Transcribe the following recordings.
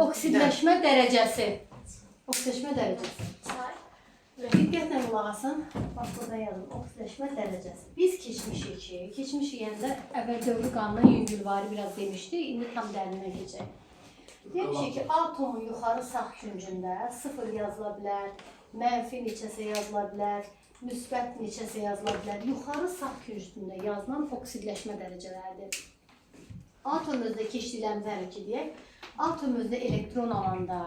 Oksidləşmə dərəcəsi. Oksidləşmə dərəcəsi. Diqqətlə qulaq asın. Bax, burada yazın. Oksidləşmə dərəcəsi. Biz keçmişik ki, keçmişik yəni də əvvəl dövrü qanuna yüngülvari biraz demişdik. İndi tam dərinə keçək. Demişik ki, atomun yuxarı sağ küncündə 0 yazıla bilər, mənfi neçəsə yazıla bilər, müsbət neçəsə yazıla bilər. Yuxarı sağ küncündə yazılan oksidləşmə dərəcələridir. Atom özdə keçdiklərimizdən ki deyək, atom özdə elektron alanda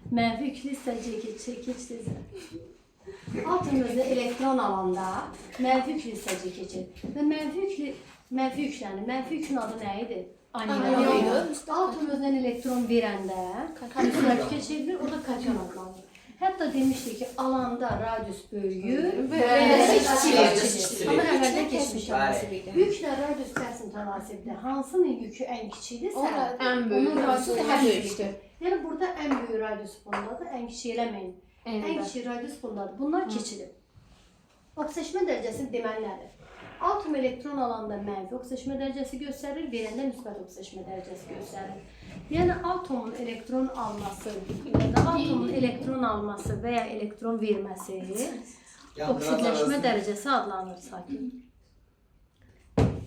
mənfi yüklü hissəcəyə keçir. Atom özdə elektron alanda mənfi yüklü hissəcəyə keçir. Və mənfi yükün adı nə idi? Anion. Atom özdən elektron verəndə müsbət keçirilir, o da kation adlanır. Hətta demişdik ki, alanda radius böyüyür və kiçilir. Amma əvvəldən keçmişik. Yüklə radius kəsim tənasibdə hansının yükü ən kiçikdirsə, onun radiusu daha böyükdür. Yəni, burada ən böyük radius bundadır, ən kiçik eləməyin. Ən kiçik radius bundadır. Bunlar keçilir. Oksidləşmə dərəcəsi deməli nədir? Atom elektron alanda mənfi oksidləşmə dərəcəsi göstərir, verəndə müsbət oksidləşmə dərəcəsi göstərir. Yəni, atomun elektron alması və ya elektron verməsi oksidləşmə dərəcəsi adlanır. Sakin.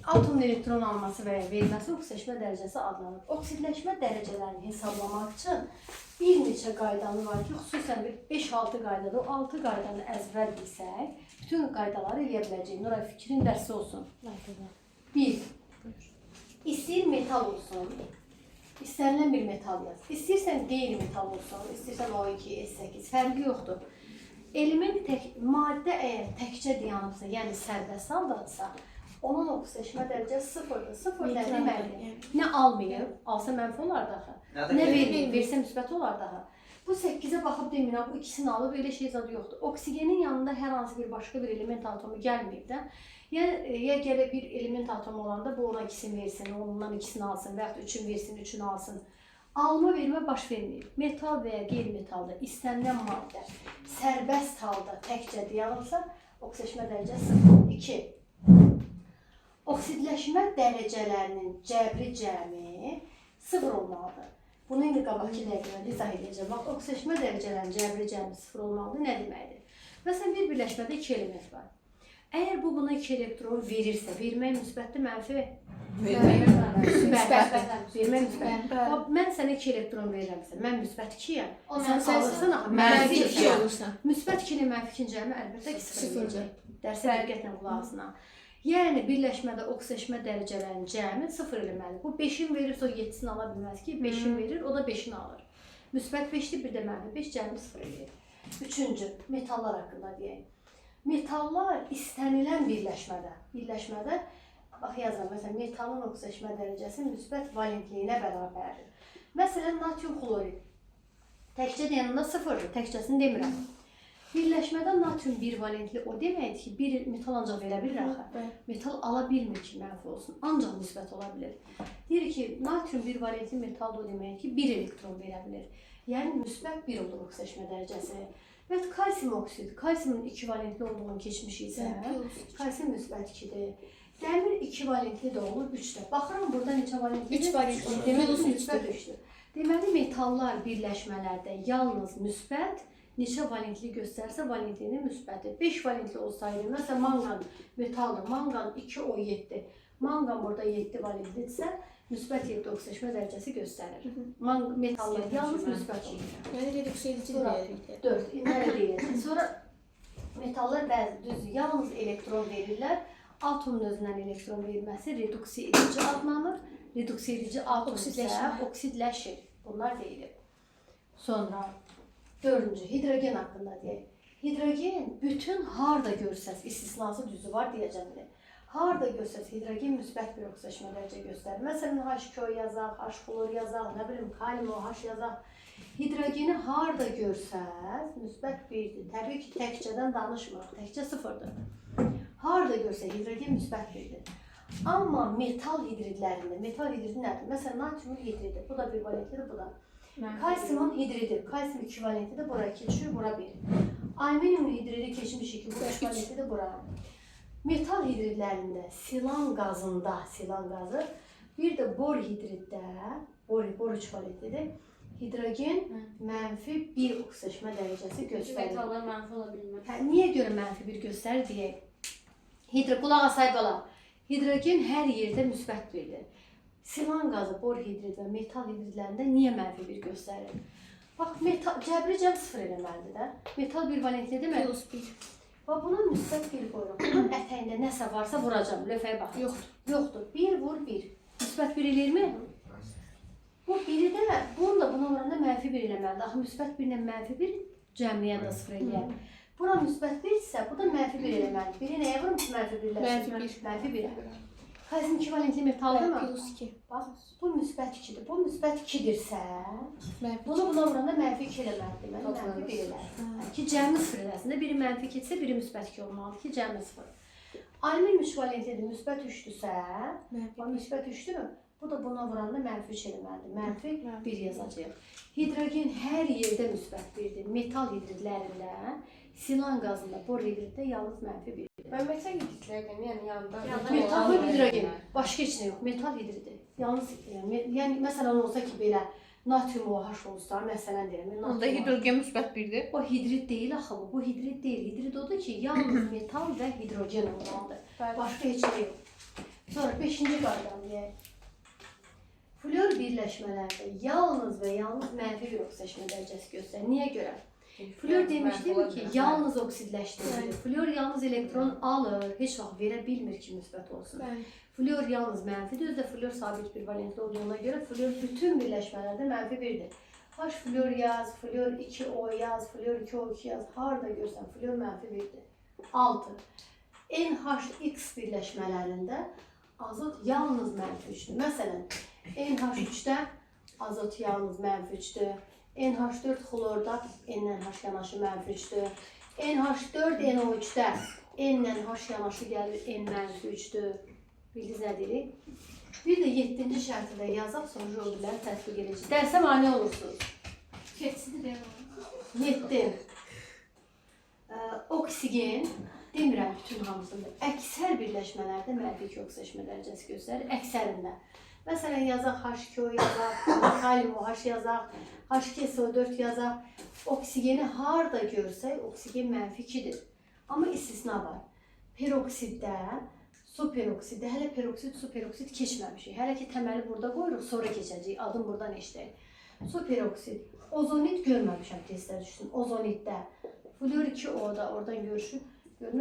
Atomun elektron alması və ya verməsi oksidləşmə dərəcəsi adlanır. Oksidləşmə dərəcələrini hesablamaq üçün bir neçə qaydanı var ki, xüsusən 5-6 qaydada, o 6 qaydanı əzbər bilsək, bütün qaydaları eləyə biləcəyik. Nura, fikrin dərsi olsun. 1. İstəyir metal olsun. İstənilən bir metal yaz. İstəyirsən qeyri-metal olsun, istəyirsən O2, S8, fərqi yoxdur. Element maddə əgər təkcə dayanıbsa, yəni sərbəst haldadırsa, onun oksidləşmə dərəcəsi sıfırdır. Sıfır deməlidir. Nə almayıb, alsa mənfi olar daha. Nə verməyib, versə müsbət olar daha. Bu 8-ə baxıb demirəm, bu ikisini alıb, elə şey zadı yoxdur. Oksigenin yanında hər hansı bir başqa bir element atomu gəlməyib də. Yəni, ya gələ bir element atomu olanda bu ona ikisini versin, ondan ikisini alsın və yaxud üçün versin, üçünü alsın. Alma vermə baş verməyib. Metal və ya qeyri-metalda istənilən maddə sərbəst halda təkcə dayanıbsa, oksidləşmə dərəcəsi 2. Oksidləşmə dərəcələrinin cəbri cəmi 0 olmalıdır. Bunu indi qabaqki dəqiqədə izah edəcəm. Bax, oksidləşmə dərəcələrinin cəbri cəmi 0 olmalıdır. Nə deməkdir? Məsələn, bir birləşmədə 2 element var. Əgər bu buna 2 elektron verirsə, vermək müsbətdir, mənfi? Müsbət. Vermək müsbət. Mən sənə 2 elektron verirəmsə, mən müsbət 2-yəm. Sən alırsan, mənfi 2 olursan. Müsbət 2 ilə mənfi 2-in cəmi əlbəttə ki, 0 olacaq. Dərsə diqqətlə qulağısına. Yəni, birləşmədə oksidləşmə dərəcələrinin cəmi 0 eləməli. Bu 5-in verirsə, o 7-sini ala bilməz ki, 5-in verir, o da 5-ini alır. Müsbət 5-dir, bir də mənfi 5 cəmi 0 eləyir. Üçüncü, metallar haqqında deyək. Metallar istənilən birləşmədə, bax yazıram, məsələn, metalın oksidləşmə dərəcəsi müsbət valentliyinə bərabərdir. Məsələn, natrium xlorid. Təkcə yanında 0-dır, təkcəsini demirəm. Birləşmədə natrium 1 valentli o deməkdir ki, bir metal ancaq verə bilir axı. Metal ala bilmir ki, mənfi olsun, ancaq müsbət ola bilir. Deyir ki, natrium 1 valentli metal o deməkdir ki, 1 elektron verə bilir. Yəni, müsbət 1 olur oksidləşmə dərəcəsi. Və kalsium oksid, kalsiumun 2 valentli olduğunu keçmişik isə, kalsium müsbət 2-dir. Dəmir 2 valentli də olur, 3-də. Baxıram, burada neçə valentlidir? 3 valentli. Deməli, müsbət 3-dür. Deməli, metallar birləşmələrdə yalnız müsbət, neçə valentli göstərsə, valentliyinin müsbəti. 5 valentli olsaydı, məsələn, manqan metaldır, manqan 2O7. Manqan burada 7 valentlidirsə, müsbət 7 oksidləşmə dərəcəsi göstərir. Metallar yalnız müsbət olur. Yəni, redüks edici deyirik. 4, nələ deyəcək. Sonra metallar bəzi düzdür, yalnız elektron verirlər. Atomun özündən elektron verilməsi reduks edici adlanır. Reduks edici atom isə oksidləşir. Bunlar deyilir. Sonra 4-cü, hidrogen haqqında deyək. Hidrogen bütün harda görsəz, istisnası düzü var deyəcəmdir. Harda görsəz hidrogen müsbət bir oksidləşmə dərəcə göstərir. Məsələn, H2O yazaq, H-flor yazaq, nə bilim, kalium OH yazaq. Hidrogeni harda görsəz müsbət 1-dir. Təbii ki, təkcədən danışmırıq, təkcə 0-dır. Harda görsə hidrogen müsbət 1-dir. Amma metal hidridlərində, metal hidridi nədir? Məsələn, natriumun hidridi, bu da 1 valentlidir, bu da. Kalsiumun hidridi, kalsium 2 valentlidir, bura 2 düşür, bura 1. Alüminium hidridi keçmişik ki, bu 5 valentlidir, bura. Metal hidridlərində silan qazında, silan qazı, bir də bor hidriddə, bor 3 valentlidir. Hidrogen -1 oksidaşma dərəcəsi göstərir. Metallar mənfi ola bilmir. Hə, niyə görə -1 göstərir deyək? Qulaq asay bala. Hidrogen hər yerdə müsbət 1-dir. Silan qazı, bor hidrid və metal hidridlərində niyə -1 göstərir? Bax, cəbri cəm 0 eləməlidir də. Metal 1 valentlidir mi? +1. Bax, bunun müsbət 1 qoyuram. Bunun ətəyində nəsə varsa vuracam. Lövhəyə baxın. Yoxdur. Yoxdur. 1 vur 1. Müsbət 1 eləyirmi? Bu biri də bunu da buna vuranda -1 eləməlidir. Axı müsbət 1 ilə -1 cəmliyən də 0 eləyər. Bura müsbət 1 isə bu da -1 eləməlidir. Biri nəyə vurum ki -1 -1. Kalsium 2 valentli metaldır mı? +2. Bax, bu müsbət 2-dir. Bu müsbət 2-dirsə, bunu buna vuranda -2 eləməlidir. Deməli -1 elər. Ki cəmi 0 eləsin. Biri -2 isə, biri müsbət 2 olmalıdır ki, cəmi 0. Alüminium 3 valentlidir, müsbət 3-dürsə, müsbət 3-dürmü? Bu da buna vuranda -3 eləməlidir. -1 yazacağıq. Hidrogen hər yerdə müsbət 1-dir. Metal hidridlərində, silan qazında, bor hidriddə yalnız -1. Ben metal hidritlerden yani yanında. Metal və hidrogen. Başqa heç nə yox. Metal hidridi. Yalnız yəni məsələn olsa ki belə natrium OH olsa, məsələn deyirəm. Onda hidrogen müsbət 1'dir. O hidrid deyil axı bu. Bu hidrid deyil. Hidrid odur ki, yalnız metal və hidrogen olmalıdır. Başqa heç nə yox. Sonra 5-ci qaydan deyək. Flor birləşmələrdə yalnız və yalnız -1 oksidaşma dərəcəsi göstərir. Niyə görə? Flor demişdim ki, yalnız oksidləşdirilir. Flor yalnız elektron alır, heç vaxt verə bilmir ki, müsbət olsun. Flor yalnız mənfidir, özü də flor sabit bir valentli olduğuna görə flor bütün birləşmələrdə -1'dir. H flor yaz, flor 2O yaz, flor 2O2 yaz, harda görsən flor -1'dir. 6. NH-X birləşmələrində azot yalnız -3'dür. Məsələn, NH3-də azot yalnız -3'dür. NH4 xlorda NH yanaşı -3'dür. NH4NO3-də NH yanaşı gəlir N-3'dür. Bildiniz nə deyirik? Bir də 7-ci şərti də yazaq, sonra jolbiləri tətbiq edəcək. Dərsə mane olursunuz. Keçsidir deyəm. 7. Oksigen, demirəm bütün hamısında, əksər birləşmələrdə -2 oksidaşma dərəcəsi göstərir, əksərində. Məsələn, yazaq H2O yazaq, kalium OH yazaq, H2SO4 yazaq. Oksigeni harda görsək, oksigen -2'dir. Amma istisna var. Peroksiddə, superoksiddə, hələ peroksid, superoksid keçməmişik. Hələ ki, təməli burada qoyuruq, sonra keçəcək. Adım buradan eşitək. Superoksid. Ozonit görməmişəm, testlər düşsün. Ozonitdə. Flor 2O-da, oradan görünür.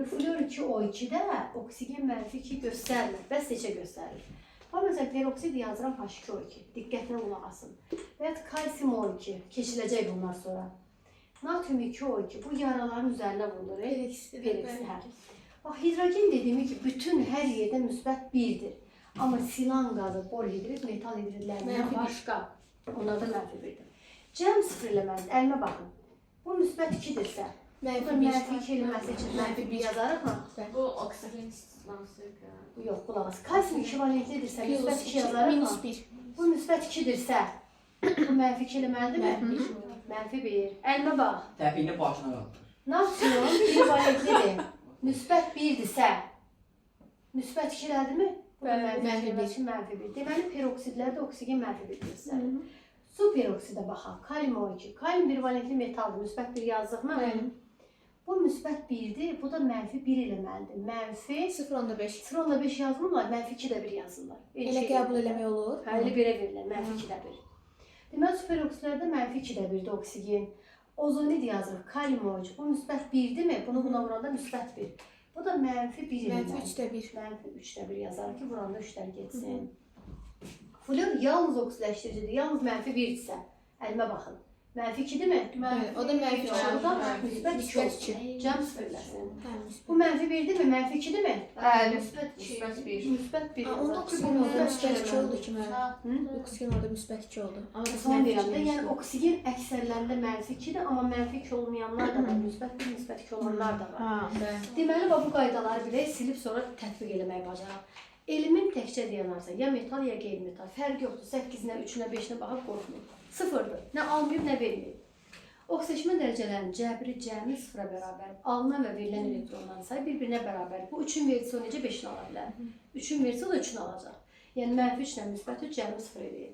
Flor 2O2-də oksigen -2 göstərmir. Bəs neçə göstərir? Bax, məsələn, peroksid yazıram H2O2. Diqqətlə qulaq asın. Və ya kalsium O2. Keçiləcək bunlar sonra. Natrium 2O2. Bu yaraların üzərinə vurulur. Peroksi. Bax, hidrogen dediğimi ki, bütün hər yerdə müsbət 1'dir. Amma silan qazı, bor hidrid, metal hidridlərindən başqa. Onlar da -1'dir. Cəm 0 eləməlidir. Əlimə baxın. Bu müsbət 2'dirsə, bu da -2 eləməsi üçün -1 yazarıq mı? Bu oksigen istisnası. Yox, qulaq as. Kalsium 2 valentlidirsə, müsbət 2 yazarıq mı? -1. Bu müsbət 2'dirsə, bu -2 eləməlidir mi? -1. Əlimə bax. Təpiyini başına qaldır. Natrium 1 valentlidir. Müsbət 1'dirsə, müsbət 2 elədirmi? Bu da -1. Deməli, peroksidlərdə oksigen -1 göstərir. Superoksidə baxaq. Kalium O2. Kalium 1 valentli metaldır. Müsbət 1 yazdıq mı? Bu müsbət 1'dir. Bu da -1 eləməlidir. -0.5. 0.5 yazmırlar, -2 də 1 yazırlar. Elə qəbul eləmək olur. Hə, elə belə verirlər, -2 də 1. Deməli, superoksidlərdə -2 də 1-dir oksigen. Ozonid yazırıq, kalium O3. Bu müsbət 1'dir mi? Bunu buna vuranda müsbət 1. Bu da -1 eləməlidir. -3'də 1. -3də 1 yazarıq ki, vuranda 3'lər geçsin. Flor yalnız oksidləşdiricidir, yalnız -1'dirsə, əlimə baxın. -2'dir mi? O da -2 O da müsbət 2 olsun. Cəm sıfırlasın. Bu -1'dir mi? -2'dir mi? Bəli. Müsbət 2. Müsbət 1. Müsbət 1 Onda yazarıq. oksigen orada müsbət 2 oldu ki, mən. Hı? Oksigen orada müsbət 2 oldu. Amma Son deyəndə, yəni oksigen əksərlərində -2'dir, amma -2 olmayanlar da var, müsbət 1, müsbət 2 olanlar da var. Deməli, bu qaydaları bilək, silib sonra tətbiq eləməyi bacaraq. Element təkcə deyənlərsə, ya metal, ya qeyri-metal. Fərq yoxdur, 8-nə, 3-nə, 5-nə baxıb qorxmayın. Sıfırdır, nə almayıb, nə verməyib. Oksidaşma dərəcələrinin cəbri cəmi 0-a bərabər. Alınan və verilən elektronların sayı bir-birinə bərabər. Bu 3-ün verisi o necə 5-ini ala bilər? 3-ün verisi o da 3-ünü alacaq. Yəni -3 ilə müsbət 3 cəmi 0 eləyir.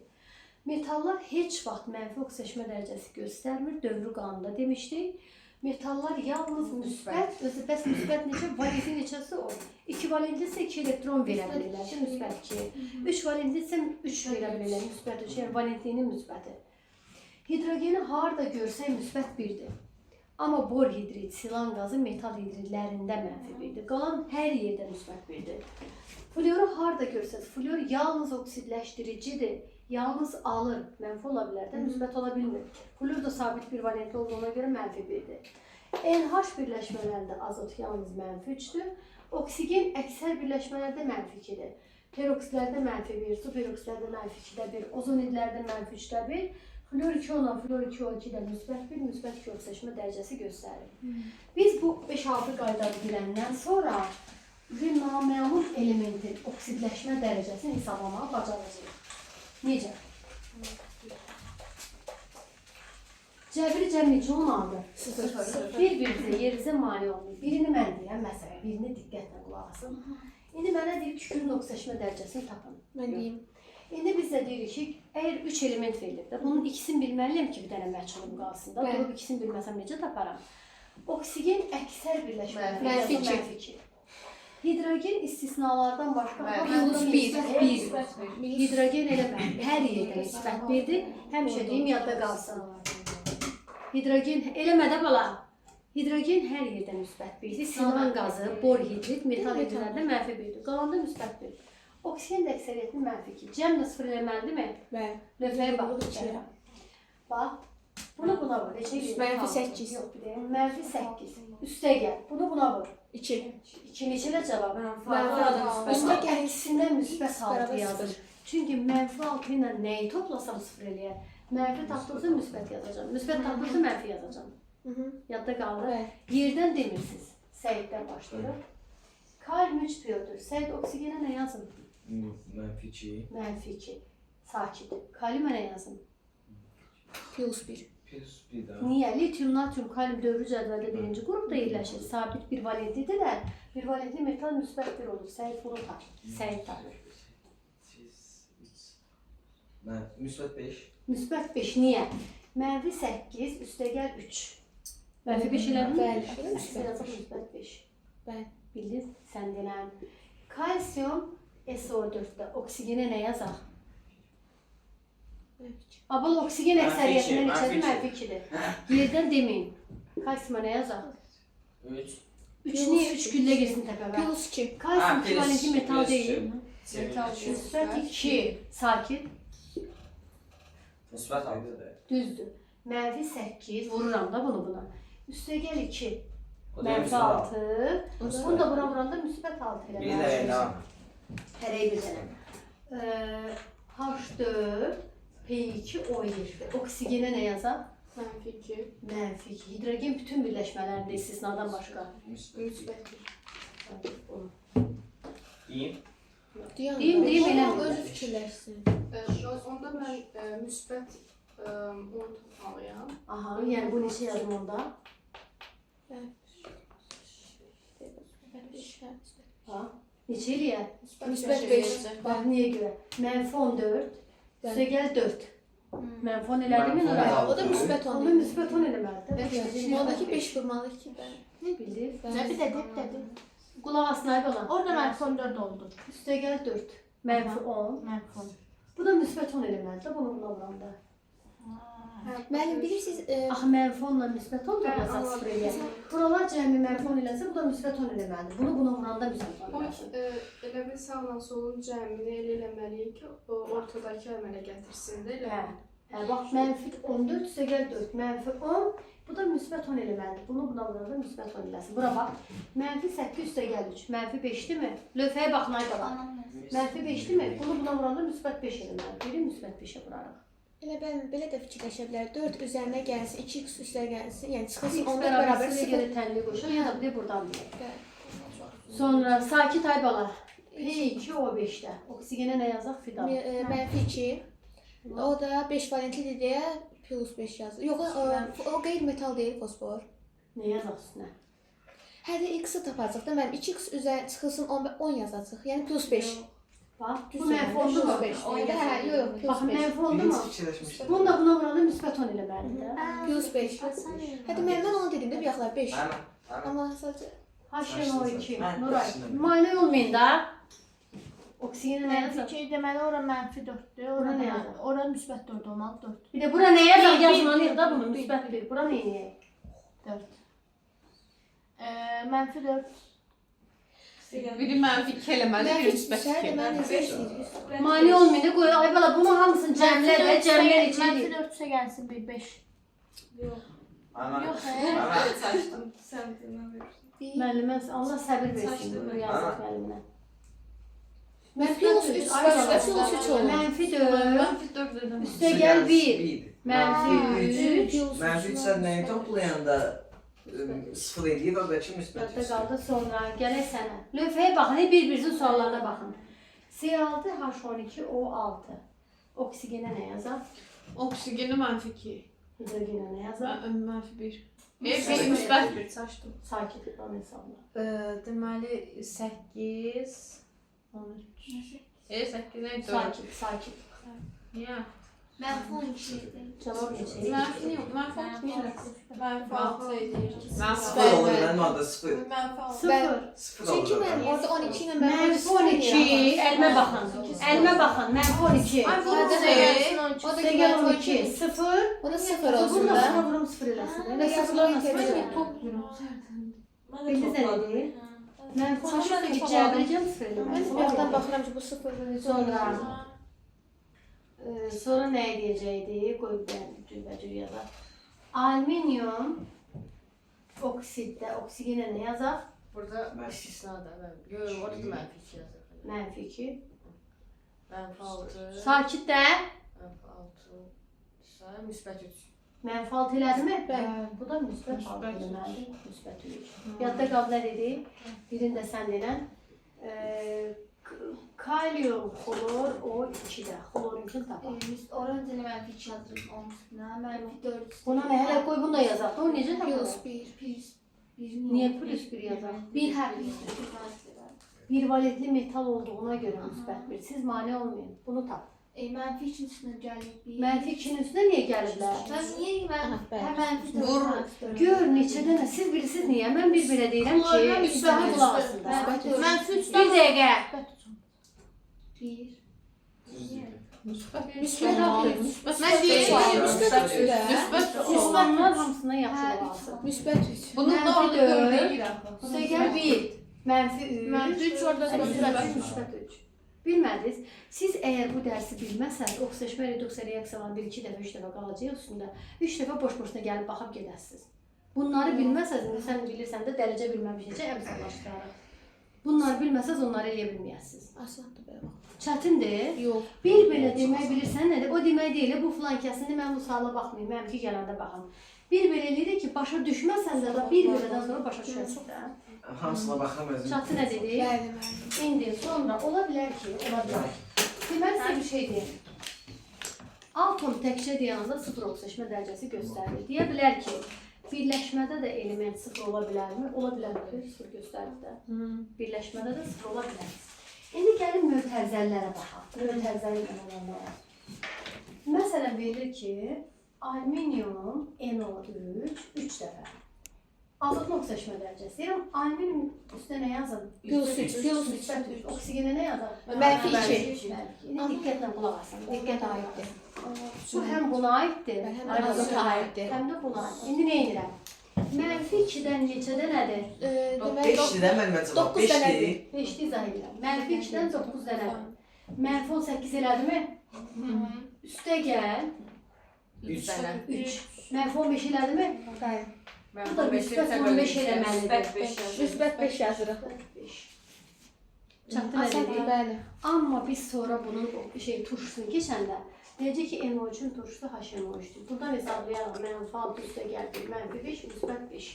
Metallar heç vaxt mənfi oksidaşma dərəcəsi göstərmir, dövrü qanunda demişdik. Metallar yalnız müsbət, özü bəs müsbət necə? Valenti neçəsi o? 2 valentli isə 2 elektron verə bilirlər, müsbət 2. 3 valentli isə 3 verə bilirlər, müsbət 3, yəni valentlinin müsbəti. Hidrogeni harda görsək müsbət 1-dir. Amma bor hidrid, silan qazı metal hidridlərində mənfi 1-dir. Qalan hər yerdə müsbət 1-dir. Fluoru harda görsəz, fluor yalnız oksidləşdiricidir. Yalnız alır, mənfi ola bilər də, müsbət ola bilmir. Fluor da sabit bir valentli olduğuna görə mənfi 1-dir. NH birləşmələrində azot yalnız mənfi 3-dür. Oksigen əksər birləşmələrdə mənfi 2-dir. Peroksidlərdə mənfi 1, superoksidlərdə mənfi 2-də 1, ozonidlərdə mənfi 3-də 1. Fluor 2 olan fluor 2O2-də müsbət 1, müsbət 2 oksidaşma dərəcəsi göstərir. Biz bu 5-6 qaydanı biləndən sonra naməlum elementin oksidləşmə dərəcəsini hesablamağı bacaracağıq. Necə? Cəbri cəm neçə olmalıdır? 0. Bir-birinizə yerinizə mane olmayın. Birini mən deyirəm, məsələn, birini diqqətlə qulaq asın. İndi mənə deyir kükürün oksidləşmə dərəcəsini tapın. Mən deyim. İndi biz də deyirik ki, əgər 3 element verilir də, bunun ikisini bilməliyəm ki, bir dənə məchulum qalsın da. Durub ikisini bilməsəm necə taparam? Oksigen əksər birləşmələr, mənfi 2. Hidrogen istisnalardan başqa hidrogen element hər yerdə müsbət 1-dir. Həmişə deyim, yadda qalsın. Hidrogen eləmədə bala. Hidrogen hər yerdə müsbət 1-dir. Silan qazı, bor hidrid, metal hidridlərdə mənfi 1-dir. Qalanda müsbət 1-dir. Oksigen də əksəriyyətini mənfi 2. Cəmlə 0 eləməlidirmi? Bəli. Lövhəyə baxın. Bax. Bunu buna vur. Mənfi 8. Yox, bir deyim. Mənfi 8. Üstə gəl. Bunu buna vur. 2. 2 neçələ cavab? Üstə gəl. İkisindən müsbət 6 yazır. Çünki mənfi 6 ilə nəyi toplasam 0 eləyər? Mənfi tapdımsa müsbət yazacağım. Müsbət tapdımsa mənfi yazacağım. Yadda qalır. Yerdən demirsiniz. Səiddən başlayır. Kalium 3 piyotdur. Səid oksigenə nə yazın? Mənfi 2. Mənfi 2. Sakit. Kaliumə nə yazın? Plus 1. Plus 1 daha. Niyə? Lityum, natrium, kalium dövrü cədvəldə birinci qrupda yerləşir. Sabit bir valentlidirlər. Bir valentli metal müsbət 1 olur. Səid bunu tapır. Səid tapır. Müsbət 5. Müsbət 5 niyə? Mənfi 8, üstəgəl 3. Mənfi 5 elədin mi? Bəli. Müsbət 5. Bəli. Bildin? Sən denən. Kalsiyum SO4-də oksigenə nə yazaq? Abal oksigen əksəriyyətindən neçədir? Mənfi 2-dir. Yerdən deməyin. Kalsiyuma nə yazaq? 3. 3 niyə? 3 güllə girsin təpəmə. Plus 2. Kalsiyum 2 valentli metal deyil. Metal. Müsbət 2. Sakit. Müsbət 6. Düzdür. Mənfi 8. Vururam da bunu buna. Üstəgəl 2. O da Mənfi müsbət 6. Bunu da bura vuranda müsbət 6 Bir də elə. Hərəyə bir dənə. H4, P2, O2. Oksigenə nə yazaq? Mənfi 2. Mənfi 2. Hidrogen bütün birləşmələrində istisnadan başqa. Müsbət 1. deyim. Deyim, eləmir. Özü fikirləşsin. Onda mən müsbət 10 tutmalıyam. Aha, yəni bu neçə yazım onda? Ha? Neçə eləyər? Müsbət 5. Bax, niyə görə? Mənfi 14, üstəgəl 4. Mənfi 10 elədi mi? O da müsbət 10. Onda müsbət 10 eləməlidir. Ondakı 5 vurmalı 2. Ne bildin? Ne bir dedi. Qulaq asnayıb olan. Orada mənfi 14 oldu. Üstəgəl 4. Mənfi 10. Mənfi 10. Bu da müsbət 10 eləməlidir. Bunu buna vuranda. Müəllim bilirsiniz, Axı mənfi 10 ilə müsbət 10 toplasaq 0 eləyər. Buralar cəmi mənfi 10 eləsə, bu da müsbət 10 eləməlidir. Bunu buna vuranda müsbət 10 eləsin. Elə bir sağla solun cəmini elə eləməliyik ki, o ortadakı əmələ gətirsin də elə. Hə, bax mənfi 14 üstəgəl 4. Mənfi 10. Bu da müsbət 10 eləməlidir. Bunu buna vuranda müsbət 10 eləsin. Bura bax. Mənfi 8 üstəgəl 3. Mənfi 5-dirmi? Lövhəyə baxın ay qala. Mənfi 5-dirmi? Bunu buna vuranda müsbət 5 eləməlidir. Biri müsbət 5-ə vurarıq. elə belə də fikirləşə bilər. 4 üzərinə gəlsin, 2x üstə gəlsin. Yəni çıxılsın X 10 bərabər bərabər 0 0. görə tənliyə qoşar, ya da bir buradan bilir. Bəli. Sonra sakit ay bala. P2 O5-də. Oksigenə nə yazaq? Fidan. Mənfi 2. O da 5 valentlidir deyə plus 5 yazır. Yox, o qeyri-metal deyil fosfor. Nə yazaq üstünə? Hələ x-i tapacaq da mən 2x üzərinə çıxılsın 10 yazacaq. Yəni plus 5. Bax, bu mənfi oldu mu? Onda hə, yox, Baxın, plus 5. mənfi oldu Birinci mu? fikirləşmişdim. Bunu da buna vuranda müsbət 10 eləməlidir. Plus 5. Hadi mən onu dedim də bir yaxlar 5. Aynen. Aynen. Amma sadəcə HNO2. Mən Nuray. başladım. Müayinə olmayın da. Oksigenin nə yazır? Mənfi 2 deməli ora mənfi 4-dür. Ora Ora nə nə yazır? Ora müsbət 4 olmalı 4. Bir də bura nə yazır? Yazmalıyıq da bunu. Müsbət 1. Bura nə edək? 4. Mənfi 4. Biri mənfi 2 eləməli, biri müsbət 2. mən necə istəyirəm? Mane olmayın da qoy. Ay bala bunu hamısını cəmlə də cəmlə Mənfi içərik. 4 isə gəlsin bir 5. Aynen. Yox, Aynen. Saçdım. Sən dinlə verirsən. Müəllimə Allah səbir versin Saçdım. bu yazıq müəlliminə. Plus 3 Ay bala, plus 3 olur. Mənfi 4. Mənfi 4 dedim. Üstə gəl 1. Bir. Mənfi 3. Mənfi 3 sən nəyi toplayanda 0 eləyir, oradakı müsbət Yadda 3. qaldı sonra. Gələk sənə. Lövhəyə baxın, bir-birinizin suallarına baxın. C6, H12, O6. Oksigenə nə yazar? Oksigeni mənfi 2. Hidrogenə nə yazar? Mənfi 1. Bir müsbət 1. Saçdım. Sakit bana hesabla. Deməli 8 13. 8 nə idi? Sakit. Niyə? Mənfi 12 idi. Cavab neçə? Mənfi yox, mənfi 6 Mənfi 6 edir. Mənfi 0 olur, mənim adı 0. Mənfi 6. 0. 0 Çünki olur. mən orada 12 ilə Mənfi 12. Elmə baxın. Elmə baxın. Mənfi 12. Ay, bu Hadi, ne? O da Üstə gəl 12. 0. O da 0 olsun Bunu da da. sıra vurum 0 eləsin. Elə Yazılı sıfırlar nasıl itirir. olacaq? Bildiniz nədir? Mənfi 12 üstə gidəcəyəm 0 Mən eləmək. bayaqdan baxıram ki, bu 0 necə Sonra sonra nə edəcəkdik? Qoy cürbəcür yazaq. Alüminium oksiddə oksigenə nə yazaq? Burada istisnadır. Yox, orada da mənfi 2 yazır. Mənfi 2. Mənfi 6. Sakit də. Mənfi 6. Sə müsbət 3. Mənfi 6 elədimi? Bəli. Bu da müsbət 6 eləməlidir. Müsbət 3. Yadda qal nə dedik? Birini də sən denən. Kalium, xlor, O2-də. Xlorinkini tapaq. Oranca mənfi 2 yazırıq onun üstünə. Mənfi 4. Buna nə hələ qoy bunu da yazaq. O necə Plus tapaq? 1. Niyə plus 1 yazaq? Bir hərfi üstünə. Bir valentli metal olduğuna görə müsbət 1. Siz mane olmayın. Bunu tap. Mənfi 2 üstünə gəlir. Mənfi 2-nin üstünə niyə gəliblər? Mən niyə mən bəli. mənfi 4 Vur. istiyorum? Gör neçə dənə. Siz bilirsiniz niyə? Mən bir belə deyirəm ki, izahı qulaq asın da. Mənfi 3 Bir dəqiqə. 1. müsbət Müsbət altı. Mən deyirəm. Müsbət 3 də. Müsbət İslamlar hamısından yaxşı qulaq asın. Müsbət 3. Bunun da Mənfi orada dörd. görürük. Üstə gəl 1. Mənfi 3. Mənfi 3 orada müsbət 3. Bilmədiniz. Siz əgər bu dərsi bilməsəniz, oxseşmə reduksiya reaksiyalarında 2 dəfə, 3 dəfə qalacaq üstündə. 3 dəfə boş-boşuna gəlib baxıb gedəsiniz. Bunları bilməsəniz, indi sən bilirsən də dərəcə bilməmişəcək, əmsallaşdırarıq. Bunları bilməsəniz, onları eləyə bilməyəsiniz. Asandır belə bax. Çətindir. Yox. Bir belə demək bilirsən nədir? O demək deyil, bu filan kəsində mən bu suala baxmayım, mənimki gələndə baxım. Bir belə eləyirik ki, başa düşməsən də bir belədən sonra başa düşərsən də. Hamısına baxıram özüm. Çatı nə dedik? Bəli, müəllim. İndi sonra ola bilər ki, ola bilər. Deməli sizə bir şey deyim. Atom təkcə deyəndə 0 oxseşmə dərəcəsi göstərir. Deyə bilər ki, birləşmədə də element 0 ola bilərmi? Ola bilər ki, 0 göstərir də. Birləşmədə də 0 ola bilər. İndi gəlin mötərizələrə baxaq. Mötərizəli olanlara. Məsələn verilir ki, alüminium NO3 3 dəfə. Azotlu oxseşmə dərəcəsi. Deyirəm, alüminium üstə nə yazın? Plus 3. Plus 3. Oksigenə nə yazar? Mənfi 2. İndi diqqətlə qulaq asın. Diqqət aiddir. Bu həm buna aiddir, Həm də azota aiddir. həm də buna aiddir. İndi nə edirəm? Mənfi 2-dən neçədə nədir? Deməli 5-dir də mən cavab. 9 dənədir. 5-dir. 5-də izah edirəm. Mənfi 2-dən 9 dənədir. Mənfi 18 elədimi? Üstə gəl. 3 dənə. 3. Mənfi 15 elədimi? bəli. Bu da müsbət 15 eləməlidir. Müsbət 5 yazırıq. 5. Çatdı nə Asandır, dedik? bəli. Amma biz sonra bunun turşusunu keçəndə deyəcək ki, NO3-ün turşusu HNO3-dür. Buradan hesablayaraq mənfi 6 üstə gəldik, mənfi 5, müsbət 5.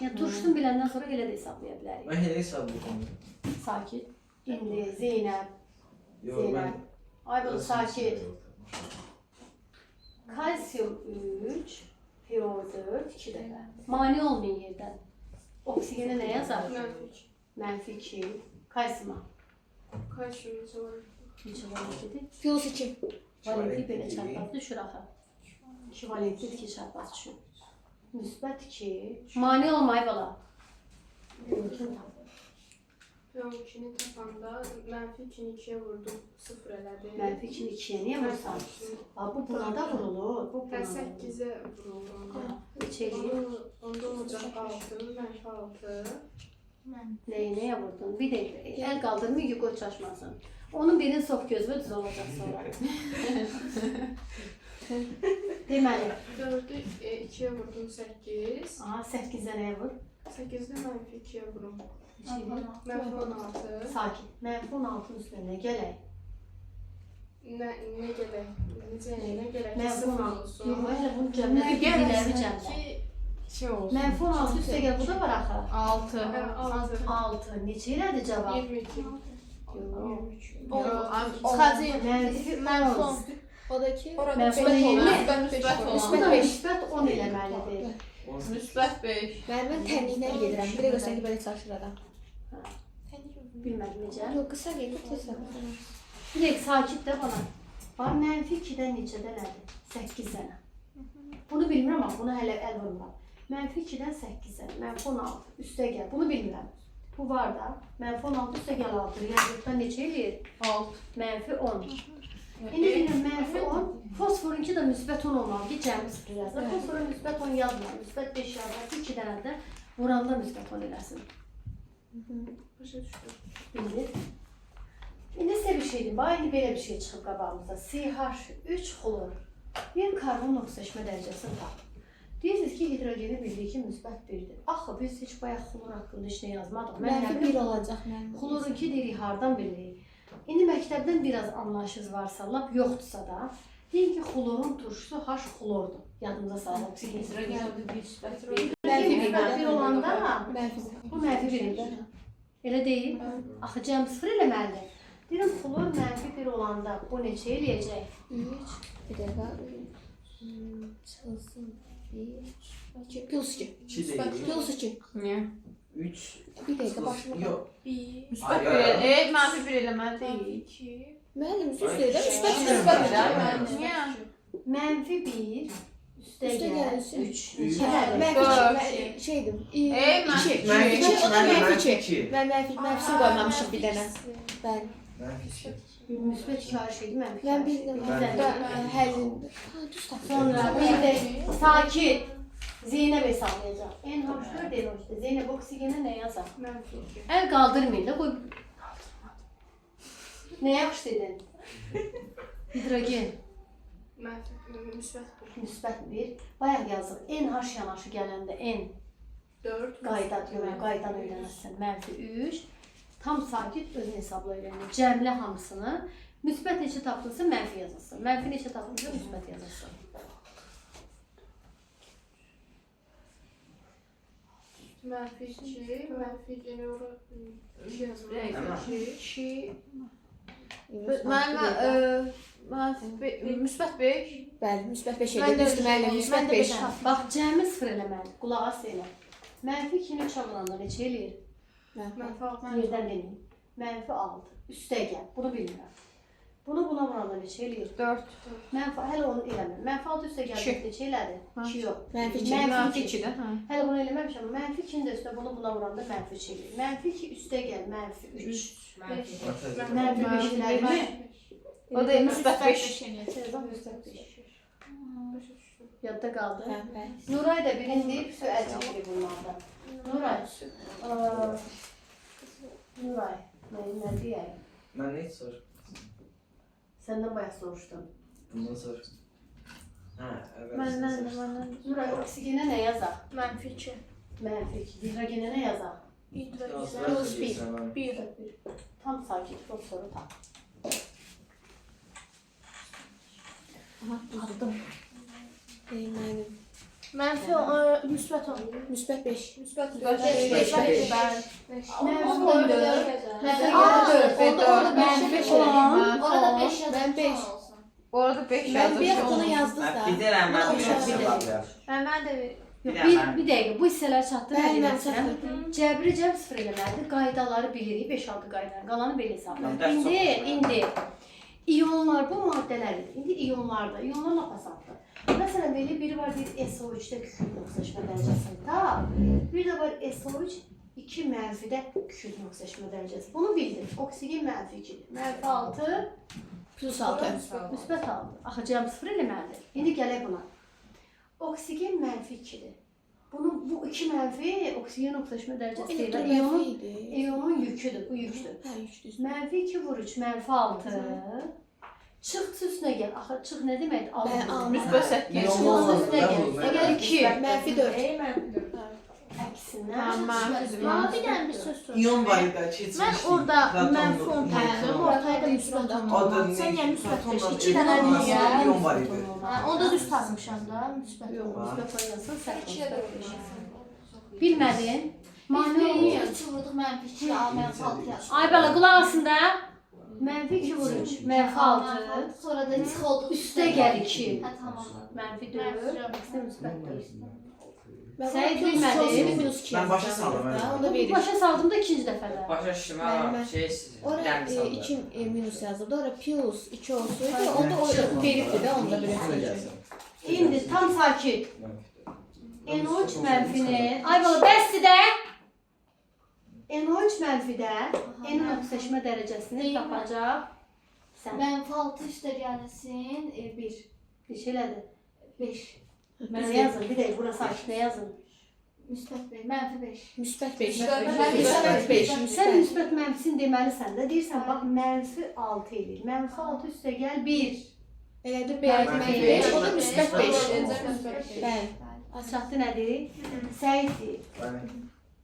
Yəni turşusunu biləndən sonra elə də hesablaya bilərik. Mən elə hesablayıram. Sakit. İndi Zeynəb, Yox, mən... ay bu sakit. Kalsiyum 3, fluor 4, 2 dəfə. Mane olmayan yerdən. Oksigenə nə yazar? Mənfi 2. Kalsiyuma. Kaçıncı var? Neçə valentlidir? Plus 2. Valentli belə çarpaz düşür axı. 2 valentli 2 çarpaz düşür. Müsbət 2. Mane olmayı bala. Mümkün tam. Yox, 2-ni tapanda mənfi 2-ni 2-yə vurdum, 0 elədi. Mənfi 2-ni 2-yə niyə vursan? Bu buna da vurulur. Bu buna Hə, da vurulur. 8-ə vurulur onda. Neçə eləyir? Onda olacaq 6, mənfi 6. Nəyə vurdun? Bir dəqiqə. Əl qaldırmıyor ki, qoy çaşmasın. Onun birinin sox gözünə düz olacaq sonra. Deməli. 4-ü 2-yə vurdum, 8. Aha, 8-də nəyə vur? 8-də mənfi 2-yə vurum. Mənfi 16. Sakin. Mənfi 16-ın üstünə gələk. Nə gələk? Necə nə gələk? Mənfi 16. olsun. Yox, hələ bunun cəmlə bilgiləri cəmlə. Şey olsun. Mənfi 16 üstə gəl, bu da var axı. 6. Hə, 6. 6. Neçə elədi cavab? 22. Çıxacaq. 10. O da ki. Mən Mənfi sonra 20. Müsbət Bu olan. da müsbət 10 eləməlidir. Müsbət 5. Mən tənliklə gedirəm. Bir də görsən ki, belə çalışır adam. Bilmədim necə. Yox, qısa gedir, tezdən. Bir dəqiq sakit də bana. Var mənfi 2-dən neçədən nədir? 8 dənə. Bunu bilmirəm amma buna hələ əl vurmuram. Mənfi 2-dən 8 dənə. Mənfi 16. Üstə gəl. Bunu bilmirəm. Bu var da. Mənfi 16 üstə gəl 6. Yəni burada neçə eləyir? 6. Mənfi 10. İndi bilirəm mənfi 10. Fosforunki də müsbət 10 olmalı ki, cəmi sıfır yazılır. Fosforun müsbət 10 yazmır. Müsbət 5 yazılır. 2 dənə də vuranda müsbət 10 eləsin. Başa düşdüm. Bilir. İndi sizə bir şeydir. Bax, indi belə bir şey çıxıb qabağımıza. CH3 xlor. Bir karbon oksijeşmə dərəcəsini tap. Deyirsiniz ki, hidrogeni bildik ki, müsbət 1-dir. Axı, biz heç bayaq xlor haqqında heç nə yazmadıq. Mənfi 1 olacaq mənim. Xlorunki deyirik, hardan bilirik? İndi məktəbdən biraz anlayışınız varsa, lap yoxdursa da, deyin ki, xlorun turşusu H xlordur. Yadınıza salın, oksigen. Mənfi 1 olanda, bu mənfi 1-dir. Elə deyil. Axı, cəm 0 eləməlidir. Deyirəm, xlor mənfi 1 olanda bu neçə eləyəcək? 3. Bir dəqiqə. Çıxılsın. 1. Plus 2. 2 deyil. Plus 2. Niyə? 3. Bir dəqiqə başına. Yox. Müsbət 1. Mənfi 1 eləməli deyil. Müəllim üstə də müsbət Müsbət müsbət. Niyə? Mənfi 1, üstə Üstə gəl, gəlsin. 3. Üç. Mənfi şeydir. Mənfi 2. Mənfi 2. O da mənfi 2. 2. Mən mənfisini qoymamışım bir dənə. Bəli. Mənfi 2. Müsbət 2 hər şeydir, mənfi 2. Mən bildim. Həllində. Ha, düz tapdım. Sonra bir də sakit. Zeynəb hesablayacaq. NH4 demişdi. Zeynəb oksigenə nə yazaq? Mənfi 2. Əl qaldırmayın da, qoy. Nə yaxşı dedin? Hidrogen. Mənfi müsbət 1. Müsbət 1. Bayaq yazıq. NH yanaşı gələndə N 4. qaydan öyrənəsən. Mənfi 3. Tam sakit özün hesabla öyrənir. Cəmlə hamısını. Müsbət neçə tapdınsa mənfi yazılsın. Mənfi neçə tapdınsa müsbət yazılsın. Mənfi 2. Mənfi yenə ora 2 yazılır. 2. Müsbət 5. Bəli, müsbət 5 edir. Düzdür müəllim, müsbət 5. Bax, cəmi 0 eləməlidir. Qulaq as elə. Mənfi 2-ni çağıranda neçə eləyir? Mənfi 6. Yerdən deyin. Mənfi 6. Üstə gəl. Bunu bilmirəm. Bunu buna vuranda neçə eləyir? 4. Mənfi, hələ onu eləmir. Mənfi 6 üstə gəldi. Neçə elədi? 2 yox. Mənfi 2. Mənfi 2-də. Hələ bunu eləməmişəm. Mənfi 2-ni də üstə bunu buna vuranda mənfi 3 eləyir. Mənfi 2 üstə gəl. Mənfi 3. Mənfi 5 elədi. O da müsbət 5. Müsbət 5. Yadda qaldı. Hə, bəli. Nuray da birini deyib, əl çəkilir bunlardan. Nuray. Nuray. Nə deyək? Mən heç sor. Səndən bayaq soruşdum. Bundan sor. Hə, əvvəl. Məndən. Nuray, oksigenə nə yazaq? Mənfi 2. Mənfi 2. Hidrogenə nə yazaq? Hidrogen. 1. Tam sakit fosforu tap. Aha, tapdım. Müəllim. Mənfi müsbət 10. Müsbət 5. Müsbət 5. Mənfi 14. Orada 5 yazılır. Mən 5. Orada 5 Mən bir yazılır. bunu yazdınız da. Bilirəm, mən Bunu bilirəm. oxuya Bilirəm. Mən də Yox, Bir dəfə. bir dəqiqə, bu hissələr çatdı, Bəli, nə mən deyirəm? çatdırdım. Cəbri cəb sıfır eləməlidir, qaydaları bilirik, 5-6 qaydanı, qalanı belə hesablayır. İndi iyonlar bu maddələrdir. İndi iyonlarda, iyonlar lap asandır. Məsələn, belə biri var, deyir SO3-də kükürt oksijeşmə dərəcəsində, bir də var SO3 2 mənfidə kükürt oksijeşmə dərəcəsi. Bunu bildir. Oksigen mənfi 2-dir. Mənfi 6, Plus 6. müsbət 6. Axı cəm sıfır eləməlidir. İndi gələk buna. Oksigen mənfi 2-dir. Bu 2 mənfi oksigen oksijeşmə dərəcəsi deyil. İyonun yüküdür, bu yükdür. Hə, yükdür. Mənfi 2 vur 3, mənfi 6. Çıx üstünə gəl. Axı çıx nə deməkdir? Müsbət 8. İyon olmasa da bu. Əgər 2 Mənfi 4. əksinə. Bir dənə bir söz soracağım. İyon var idi, keçmiş. Mən orada mənfi 10 tapdım, ortaya da müsbət 10. Sən yəni müsbət 5. 2 dənə niyə? İyon var idi. Onda düz tapmışam da, müsbət. Yox, müsbət oynasın, sən bilmədin. Mane Biz olmuyor. 3 vurduq, mənfi 2, mənfi 6 yazdım. Ay bala qulaq asın da. Mənfi 2 vur 3, mənfi 6. Sonra da çıx oldu. Üstə gəl 2. Hə, tamam. Mənfi 4, ikisi müsbət 4. Mən Sən plus bilmədin. minus 2 Mən başa saldım, hə. Onda verir. Başa saldım da ikinci dəfədə. Başa düşdüm, Mən- şey sizin. Oraya 2 minus yazıldı. Oraya plus 2 olsaydı, onda o veribdi də, onda belə. İndi tam sakit. NO3 mənfini. Ay bala bəsdir də. NO3 mənfidə N-in oksijeşmə dərəcəsini tapacaq. Sən. Mənfi 6 üstə gəlsin, 1, Bir şey elədi. 5. Mənə yazın, bir dəqiqə bura sakit nə yazın? Müsbət 5, mənfi 5. Müsbət 5. Müsbət 5. Sən müsbət mənfisini deməlisən də. Deyirsən bax mənfi 6 edir. Mənfi 6 üstə gəl 1. Elədir, Mənfi 5. O da müsbət 5. Müsbət Bəli. Çatdı nədir? Səiddir.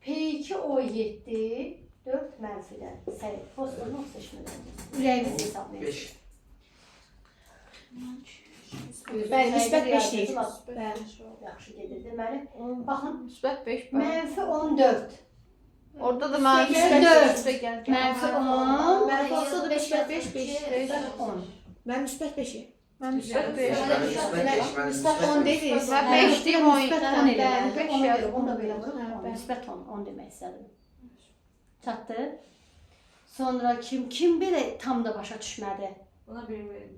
P2O7 4 mənfidən. Səid. Fosforun oksijeşmə dərəcəsi. Ürəyimizi hesablayın. 5. Bəli, müsbət 5 deyil. Bəli. Yaxşı gedir. Deməli, baxın, Müsbət 5. mənfi 14. Orada da mənfi Müsbət 4. üstə gəl. Mənfi 10. Mənfi olsa da müsbət 5, 5. Müsbət 10. Mən müsbət 5-i. Mən müsbət 5. Müsbət 10 dediniz. Mən 5 deyim 10. Müsbət 10 elə. Bəli, 5 Onu yazdım. da belə vurub. Müsbət 10 demək istədim. Çatdı. Sonra kim belə tam da başa düşmədi? Buna bir verin.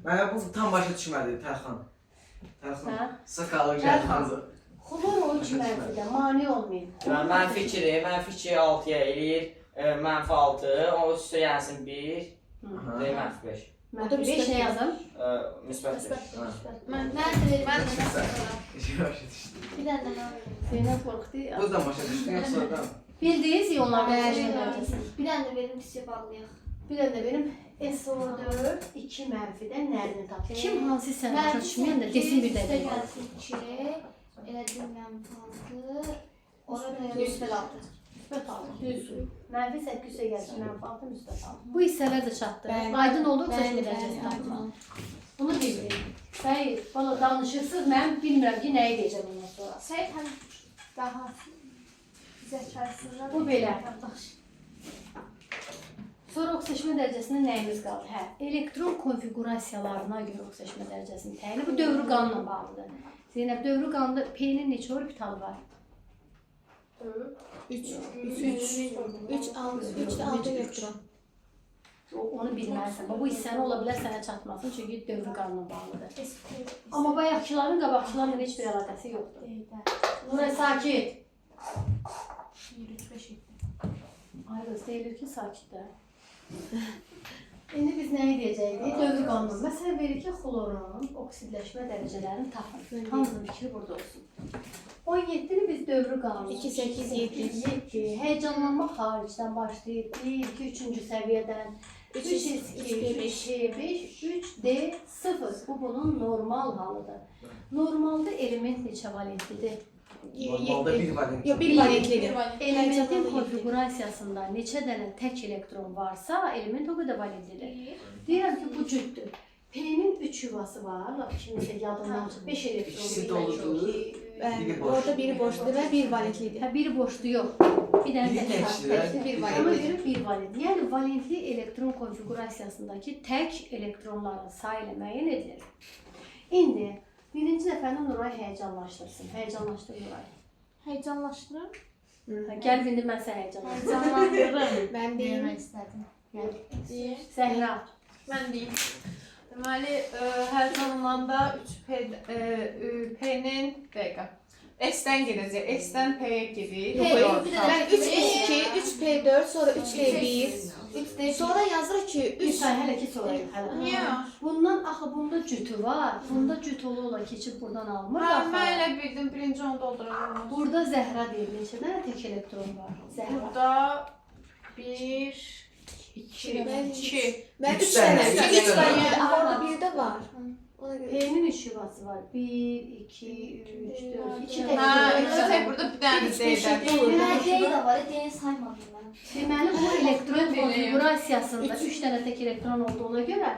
Mənə bu tam başa düşmədi, Tərxan. Hə? Tərxan, sakalı gəldi hazır. Xlor o iki mənfidə mane olmayın. Mənfi 2-dir, mənfi 2 6-ya eləyir, mənfi 6, o üstə gəlsin 1, mənfi 5. Mənfi 5 nə yazın? Müsbət 5. Mən də verim. İşi başa düşdü. Bir dənə də mən verim. Zeynəb qorxdu. Bu da başa düşdü, yoxsa da? Bildiniz yollar Bəli. dərəcəsi. Bir dənə də verim, sizə bağlayaq. Bir dənə də benim SO4 2 mənfidən nərini tapdı? Kim hansı sən başa düşməyən də desin bir Üstə dəqiqə. gəlsin 2, elədim mənfi 6, orada müsbət 6. Müsbət 6. Düz. Mənfi 8-ə gəlsin, mənfi 6, müsbət 6. Bu hissələr də çatdı. Bəli. Aydın oldu, Bəli, seçmə bəli, dərəcəsi aydın tapdı. oldu. Bunu bildirin. Səy, bana danışırsınız, mən bilmirəm ki, nəyi deyəcəm ondan sonra. Səid həm daha zəkarsızlar. Bu belə. Sonra oksijeşmə dərəcəsində nəyimiz qaldı? Hə, elektron konfiqurasiyalarına görə oksijeşmə dərəcəsinin təyini. Bu dövrü qanla bağlıdır. Zeynəb, dövrü qanda P-nin neçə orbitalı var? 3 6 elektron. Onu bilməlisən. Bu hissəni ola bilər sənə çatmasın, çünki dövrü qanla bağlıdır. Amma bayaqçıların qabaqçılarla heç bir əlaqəsi yoxdur. Nurə, sakit. Ay qız, deyilir ki, sakit də. İndi biz nəyi deyəcəkdik? Dövrü qanunu. Məsələn, verir ki, xlorun oksidləşmə dərəcələrini tapın. Hamısının fikri burada olsun. 17-ni biz dövrü qanunu. 2, 8, 7. 7. Heyecanlanma xaricdən başlayır. 1, 2, 3-cü səviyyədən. 3, 2, 5, 5, 3, D, 0. Bu bunun normal halıdır. Normalda element neçə valentlidir? Normalda bir valent. Yox, bir valentlidir. Elementin konfigurasiyasında neçə dənə tək elektron varsa, element o qədər valentlidir. Deyirəm ki, bu cütdür. P-nin 3 yuvası var, laf kimsə yadından çıxır. 5 elektron. İkisi doludur. Bəli, orada biri boşdur və bir valentlidir. Hə, biri boşdur, yox. Bir dənə Biri təkdir. Bir Ona valentlidir. görə bir valent. Yəni valentli elektron konfigurasiyasındakı tək elektronların sayı ilə müəyyən edilir. İndi birinci dəfəni Nuray həyəcanlaşdırsın. Həyəcanlaşdır Nuray. Heyecanlaşdırım. Gəl indi mən səni həyəcanlaşdırım. Heyecanlandırım. Ben deyim. Demək istədim. Deyim. Zəhra. Mən deyim. Deməli, hər canlanda 3P-nin dəqiqə. S-dən gedəcək. S-dən P-yə gedir. Ben 3S2, 3P4, sonra 3D1. Sonra yazırıq ki, Bir 3 saniyə hələ ki sorayım hələ. Niyə? Bundan axı bunda cütü var. Bunda cüt ola keçib buradan almır. Mən axı. elə bildim, birinci onu dolduracağım. Burada Zəhra deyil. Neçə dənə tək elektron var? Zəhra. Burada 1, 2, Ben- 2. Ben Üç 3 tane, tane. üç 3 tane. tane. Ama orada bir de var. Ona göre. P'nin 3 yuvası var. 1, 2, 3, 4. 2 tək Ha, elektron. tek burada bir dənə Üç, beş, D'dən. yedi olur. Deməli, D də var, D-ni saymadım mən. Deməli bu elektron Bileyim. konfigurasiyasında 3 dənə tək elektron olduğuna görə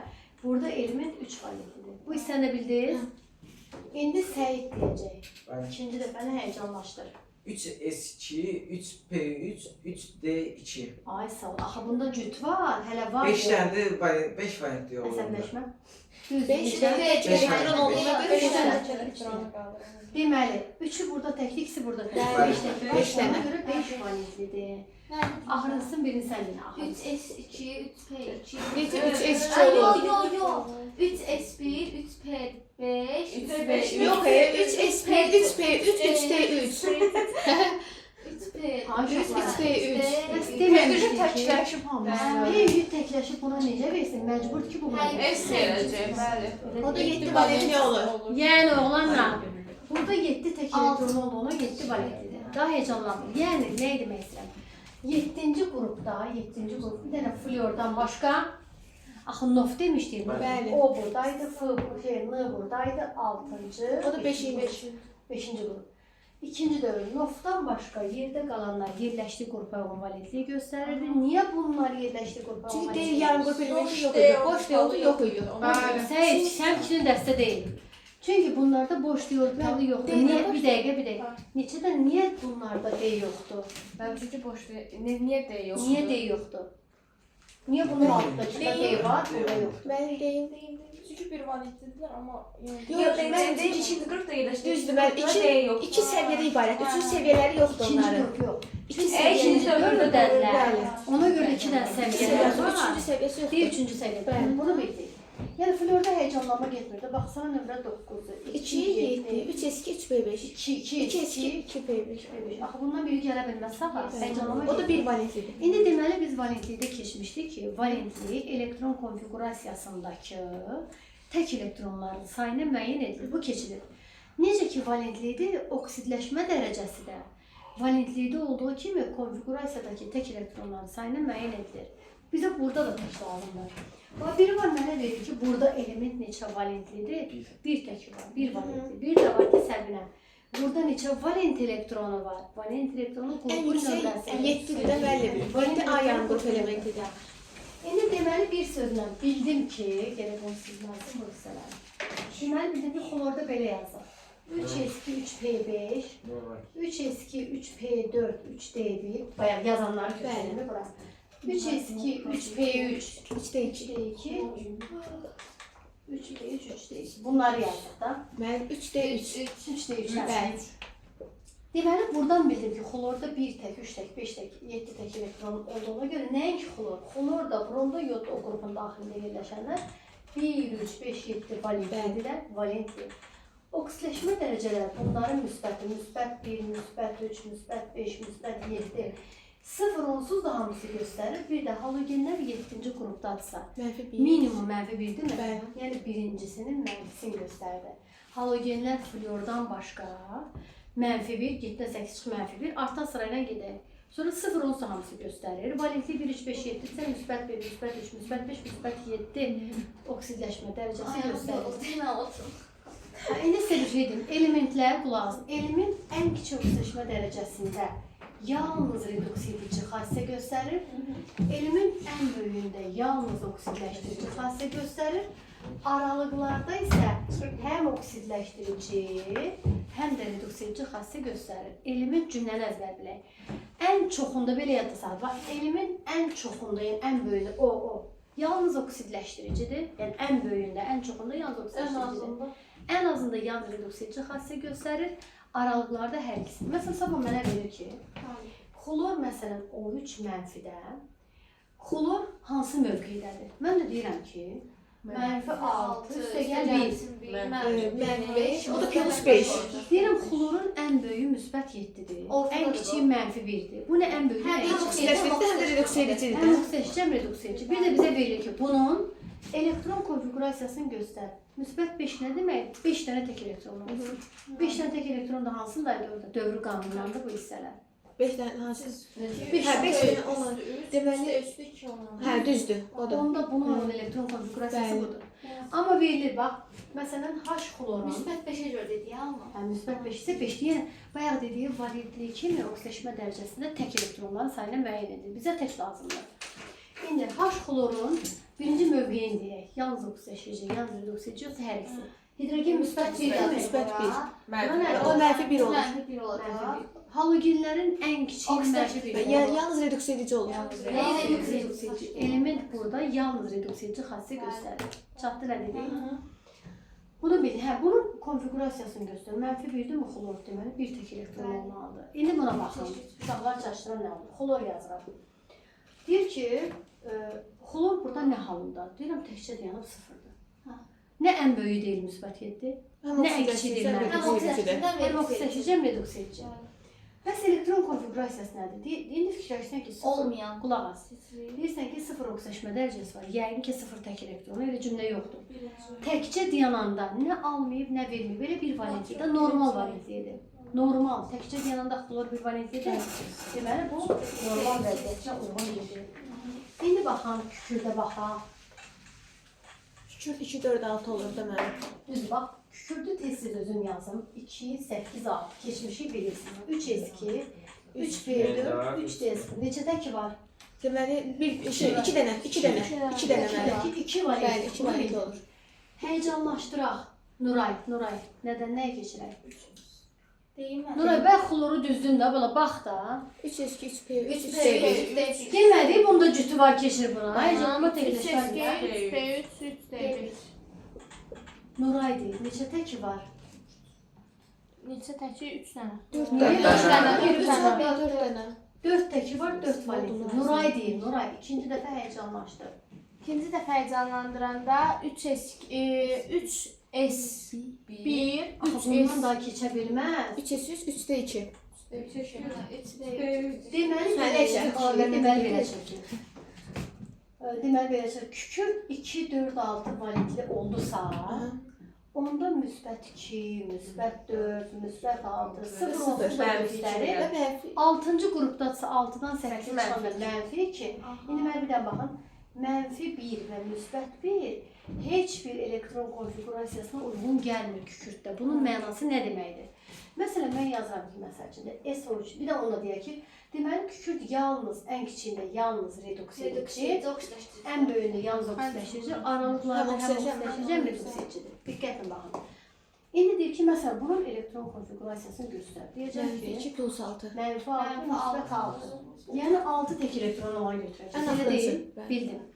burada element 3 valentlidir. Bu sən də bildiniz. İndi Səid deyəcək. İkinci dəfəni həyəcanlaşdır. 3S2, 3P3, 3D2. Ay sağ ol. Axı bunda cüt var, hələ var. 5 dənə də 5 variant Sən olur. beşmə. Düz 5 neçə? tane elektron olduğuna göre 3 Beş tane. dənə. Deməli, 3'ü burada təkdir, ikisi burada təkdir. Bəli. 5 təkdir. Beş dənə. Ona görə 5 valentlidir. Axırıncısını birini sən dinlə. Axırıncısı. 3S2, 3P2. Necə 3S2 Ay, yo, olur? yo, yo. 3S1, 3P5, 3P5. Yok, 3SP, 3P3, 3D3. 3P. Ay, Üç, uşaqlar. üç P3. Bəs Düzü deməmişdik ki, təkləşib hamısı. P100 təkləşib buna necə versin? Məcburdur ki, bu buna versin. S verəcək, bəli. O da 7 valentli olur. Yəni oğlanlar, burada 7 tək elektron olduğuna 7 valentlidir. Daha heyecanlanmır. Yəni nə demək istəyirəm? 7-ci qrupda, 7-ci qrup bir dənə flyordan başqa axı nof demişdik. Bəli. O buradaydı, N buradaydı, 6-cı. O da 5-ci. 5-ci qrup. İkinci dövr nofdan başqa yerdə qalanlar yerləşdiyi qrupa uyğun valentliyi göstərirdi. Niyə bunlar yerləşdiyi qrupa uyğun Çünkü valentliyi? değil yarım grup elementi yok idi. Boş diyordu, yok idi. Bəli. Səid, sən fikrin dəstə deyil. Çünki bunlarda boş diyortalı yoxdur. Niyə? Bir dəqiqə. Neçədən niyə bunlarda D yoxdur? Çünki boş niyə D yox? Niyə D yoxdur? Niyə bunun altındakında D var, burada yoxdur? Ben deyim. Çünki bir validdirlər, amma Yok, ben D ikinci qrupda yerləşdir. düzdür. Ben iki seviyede ibaret. Üçüncü seviyeleri yoktu İkinci onların. qrup yox. İki İkinci seviyeleri. dövrdə Bəli. Ona görə 2 dənə səviyyələr var. Üçüncü seviyesi yoktu. Bir üçüncü səviyyədə. Bunu bildik. Yəni florda heyecanlanma getmirdi. Baxsana nömrə 9-dur. 2, 7, 3 eski, 3 B5. 2, 2 eski, 2 B5. Axı bundan biri gələ bilməz sağa. Heyecanlanma O da bir valentlidir. İndi deməli biz valentlikdə keçmişdik ki, valentlik elektron konfigurasiyasındakı tək elektronların sayını müəyyən edilir. Bu keçilir. Necə ki valentlikdə oksidləşmə dərəcəsi də valentlikdə olduğu kimi konfigurasiyadakı tək elektronların sayını müəyyən edilir. Bizə burada da tək lazımdır. Bax biri var mənə verir ki, burada element neçə valentlidir? Bir tək var, bir valentli. Bir də var ki, Səbinə. Burada neçə valent elektronu var? Valent elektronun En qrupu yüksek nömrəsi. 7'de de belli. Valentli A yarım grup elementidir. İndi deməli bir sözlə bildim ki, gərək onu siz lazım olsalar. Deməli bildim ki, xlorda belə yazır. 3S2, 3P5, 3S2, 3P4, 3D1. Bayaq yazanları göstərir bura. 3S2, 3P3, 3'de 2. 3D2, 3P3, 3D2. Bunları yazdıq da. Ben 3'de 3. 3D3 Evet. Deməli buradan bildim ki, xlorda 1 tək, 3 tək, 5 tək, 7 tək elektron olduğuna görə nəinki xlor, xlor da, bronda, yod o qrupun daxilində yerləşənlər 1, 3, 5, 7 valentlidirlər, valentli. Oksidləşmə dərəcələri bunların müsbəti, müsbət 1, müsbət 3, müsbət 5, müsbət 7, 0 onsuz da hamısı göstərir. Bir də halogenlər 7-ci qrupdadırsa, Mənfi 1. minimum mənfi 1-dir mi? Bəli. Yəni birincisinin mənfisini göstərdi. Halogenlər flordan başqa mənfi 1, 7-dən 8 çıx mənfi 1, artan sırayla gedək. Sonra 0 onsuz hamısı göstərir. Valentli 1, 3, 5, 7 isə müsbət 1, müsbət 3, müsbət 5, müsbət 7 oksidləşmə dərəcəsi göstərir. İndi sizə bir şey deyim, elementlər qulaq asın. Element ən kiçik oksidləşmə dərəcəsində yalnız reduks edici xassə göstərir. Element ən böyüyündə yalnız oksidləşdirici xassə göstərir. Aralıqlarda isə həm oksidləşdirici, həm də reduks edici xassə göstərir. Element cümləni əzbər bilək. Ən çoxunda belə yadda saat var. Element ən çoxunda, yəni ən böyüyündə o. Yalnız oksidləşdiricidir. Yəni ən böyüyündə, ən çoxunda yalnız oksidləşdiricidir. Ən azında yan reduksiya edici xassiyyət göstərir. Aralıqlarda hər ikisi. Məsələn, sabah mənə verir ki, xlor məsələn O3 mənfidə, xlor hansı mövqeydədir? Mən də deyirəm ki, -6 üstəgəl 1. -5, o da +5. Deyirəm xlorun ən böyüyü müsbət 7-dir. Ən kiçiyi -1-dir. Bu nə ən böyüyü? Oksidativdə həm də reduksiya Ən edicidir. oksidativ reduksiya edici. Bir də bizə verilir ki, bunun elektron konfigurasiyasını göstər. Müsbət 5 nə demək? 5 dənə tək elektron var. 5 dənə tək elektron da hansındaydı orada? Dövrü qanunlarında bu hissələr. 5 dənə hansı? 5 5 dənə olan. Deməli, Üstü 2 olan. hə, düzdür. O da. Onda bunun elektron konfigurasiyası Bəli. budur. Amma verilir bax, məsələn H xlorun. Müsbət 5-ə görə dedi ya amma. Hə, müsbət 5 isə 5 deyən bayaq dediyi valentliyi kimi oksidaşma dərəcəsində tək elektronların sayını müəyyən edir. Bizə tək lazımdır. İndi H xlorun birinci mövqeyini deyək. Yalnız oksidaşıcı, yalnız reduksiya yoxsa hər ikisi. Hidrogen müsbət 1 Müsbət 1. Mənfi. O -1 olur. -1 olacaq. Halogenlərin ən kiçiyi mənfi 1 olur. Yalnız reduksiya edici olur. Yalnız reduksiya edici. Element burada yalnız reduksiya edici xassiyyət göstərir. Çatdı nə dedik? Bunu bil. Hə, bunun konfigurasiyasını göstər. -1-dir mi xlor deməli bir tək elektron olmalıdır. İndi buna baxın. Uşaqlar çaşdıran nə olur? Xlor yazıram. Deyir ki, xlor burada nə halındadır? Deyirəm təkcə dayanıb 0-dır. Nə ən böyüyü deyil müsbət 7? Həm Nə əksi deyil, oksidativdə, həm həm reduksiyada. Həm oksidaşıcı, həm reduksiya edici. Bəs elektron konfigurasiyası nədir? İndi fikirləşsən ki, Olmayan. qulaq as. Deyirsən ki, 0 oksidaşma dərəcəsi var. Yəqin ki, 0 tək elektronu, elə cümlə yoxdur. Təkcə dayananda nə almayıb, nə verməyib. Belə bir valentlidə normal valentlidir. Normal. Təkcə dayananda xlor bir valentlidir. Deməli, bu normal vəziyyətə uyğun gedir. İndi baxan, kükürdə baxaq. Kükürt 2, 4, 6 olur da mənim. Düz bax, kükürdü tez-tez özüm yazım. 2, 8, 6. Keçmişi bilirsiniz. 3 S2, 3 B4, 3 D0. Neçə təki var? Deməli, 2 dənə, 2 dənə, 2 dənə mənim. 2 var. Bəli, 2 variant olur. Həyəcanlaşdıraq. Nuray, nədən nəyə keçirək? Deyim mən. Nuray, bəlkə xloru düzdün də, belə bax da. 3 S2, 3 P, 3 S1. Demədi, bunda cütü var, keçir buna. Həyəcanlama təkləşmə. 3 B3, 3 D1. Nuray deyil, neçə təki var? Neçə təki? 3 dənə. 4 Niyə dənə. üç dənə? 4 Üç dənə. dənə. 4 təki var, 4 valentli. Nuray deyil, Nuray. İkinci dəfə həyəcanlaşdı. İkinci dəfə həyəcanlandıranda 3 S1, 3 Bundan daha keçə bilməz. 3 S3, 3 D2. Deməli belə çəkilir. Deməli belə çəkilir. Deməli belə çəkilir. Kükür 2, 4, 6 valentli oldusa, onda müsbət 2, müsbət 4, müsbət 6, 0 olsun da göstərir. Və mənfi. 6-cı qrupdadsa 6-dan 8 çıxanda mənfi 2. İndi mən bir də baxın. Mənfi 1 və müsbət 1 heç bir elektron konfigurasiyasına uyğun gəlmir kükürddə. Bunun mənası nə deməkdir? Məsələn, mən yazıram ki, məsəl üçün də SO3, bir də ona deyək ki, deməli kükürd yalnız, ən kiçiyində yalnız reduksiya edici, ən böyüyündə yalnız oksidaşıcı, aralıqlarda həm oksidaşıcı, həm reduksiyacıdır. Diqqətlə baxın. İndi deyir ki, məsələn, bunun elektron konfigurasiyasını göstər. Deyəcək ki, 2 plus 6. mənfi 6, müsbət 6. Yəni 6 tək elektron olan götürəcək. Ən Elə axırıncı. deyil, bildim.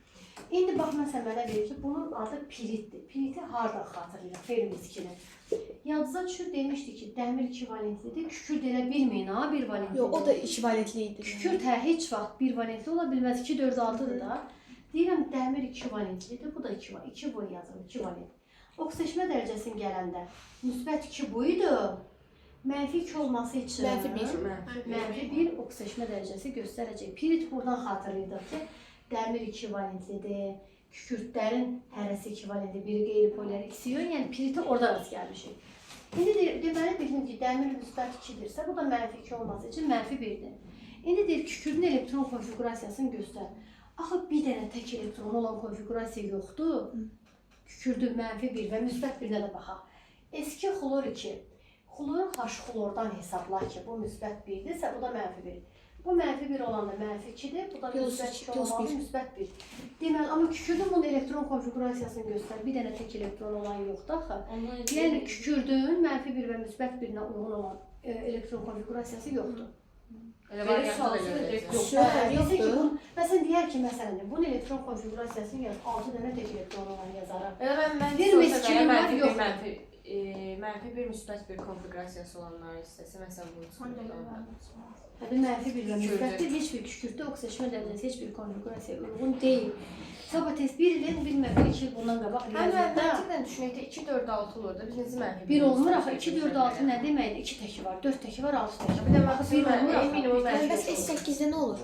İndi bax, məsələn, mənə verir ki, bunun adı piritdir. Piriti hardan xatırlayırıq? Fermiskini. Yadınıza düşür, demişdi ki, dəmir 2 valentlidir. Kükürd elə bilməyin ha, 1 valentlidir. Yox, o da 2 valentli idi. Kükürd heç vaxt 1 valentli ola bilməz. 2, 4, 6-dır da. Deyirəm, dəmir 2 valentlidir. Bu da 2 var. 2 boy yazılır, 2 valent. Oksidaşma dərəcəsinin gələndə müsbət 2 buydu. Mənfi 2 olması üçün mənfi 1 oksidaşma dərəcəsi göstərəcək. Pirit buradan xatırlayırdıq ki, dəmir 2 valentlidir. Kükürdlərin hərəsi 2 valentli, biri qeyri-polyar, ikisi yox. Yəni piriti oradan rast gəlmişik. İndi deməli bildim ki, dəmir müsbət 2-dirsə, bu da mənfi 2 olması üçün mənfi 1-dir. İndi deyir, kükürdün elektron konfigurasiyasını göstər. Axı bir dənə tək elektron olan konfigurasiya yoxdur. Kükürdün mənfi 1 və müsbət 1-nə də baxaq. Eski xlor 2. Xloru H xlordan hesabla ki, bu müsbət 1-dirsə, bu da mənfi 1. Bu mənfi 1 olanda mənfi 2-dir, bu da müsbət 2 olanda müsbət 1. Deməli, amma kükürdün bunun elektron konfigurasiyasını göstər. Bir dənə tək elektron olan yoxdur axı. Yəni kükürdün mənfi 1 və müsbət 1-nə uyğun olan elektron konfigurasiyası yoxdur. Elə var Yoxdur. Məsələn, deyər ki, məsələn, bunun elektron konfigurasiyasını yaz, 6 dənə tək elektron olan yazarım. Elə mən Bir soruşacağım, miskinim var, mənfi yox. bir, mənfi mənfi bir, müsbət bir konfigurasiyası olanları istəsə, məsələn bunu çıxırdı. Hadi mənfi bir və müsbətdə heç bir kükürddə oksijeşmə dərəcəsi heç bir konfigurasiyaya uyğun deyil. Sabah test 1 ilin, bilməm, 2 il bundan qabaq Həm riyaziyyatda məntiqdən düşünəkdə 2, 4, 6 olur da, biz necə mənfi 1 olmur axı, 2, 4, 6 nə deməkdir? 2 təki var, 4 təki var, 6 təki var. Bir də Axı 1 olmur axı. minimum Bəs mənfi S8-də nə olur?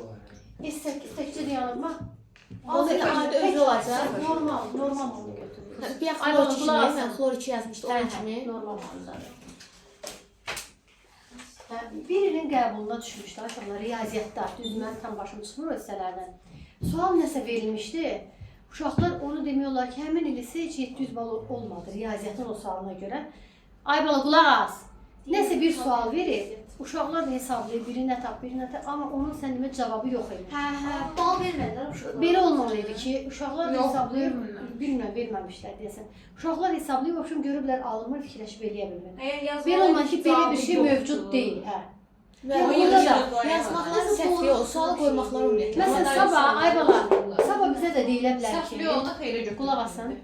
S8 təkcə dayanırma. O da adi özü olacaq. Normal onu götürürük. Bir Ay, xlor oğlum, 2 qulaq kimi, mən asın. xlor 2 yazmışdım, onun kimi. Normal halındadır. Bir ilin qəbuluna düşmüşdü aşağılar, riyaziyyatda, düz mən tam başım çıxmır o hissələrdən. Sual nəsə verilmişdi. Uşaqlar onu demiyorlar ki, həmin il isə heç 700 bal olmadı riyaziyyatın o sualına görə. Ay bala, qulaq as. Nəsə bir sual verir. Uşaqlar da hesablayır, birinə tap, amma onun sən demə cavabı yox idi. Bal vermədilər uşaqlar. Belə olmalıydı ki, uşaqlar da hesablayır, bilməm, verməmişlər deyəsən. Uşaqlar hesablayıb, başım görüblər, alınmır, fikirləşib eləyə bilmir. Belə olmalı ki, belə bir şey mövcud deyil, hə. Yazmaqların səhvi o, sual qoymaqlar ümumiyyətlə. Məsələn, sabah, ay bala, sabah bizə də deyilə bilər ki, Səhvli olda xeyrə götürür. qulaq asın,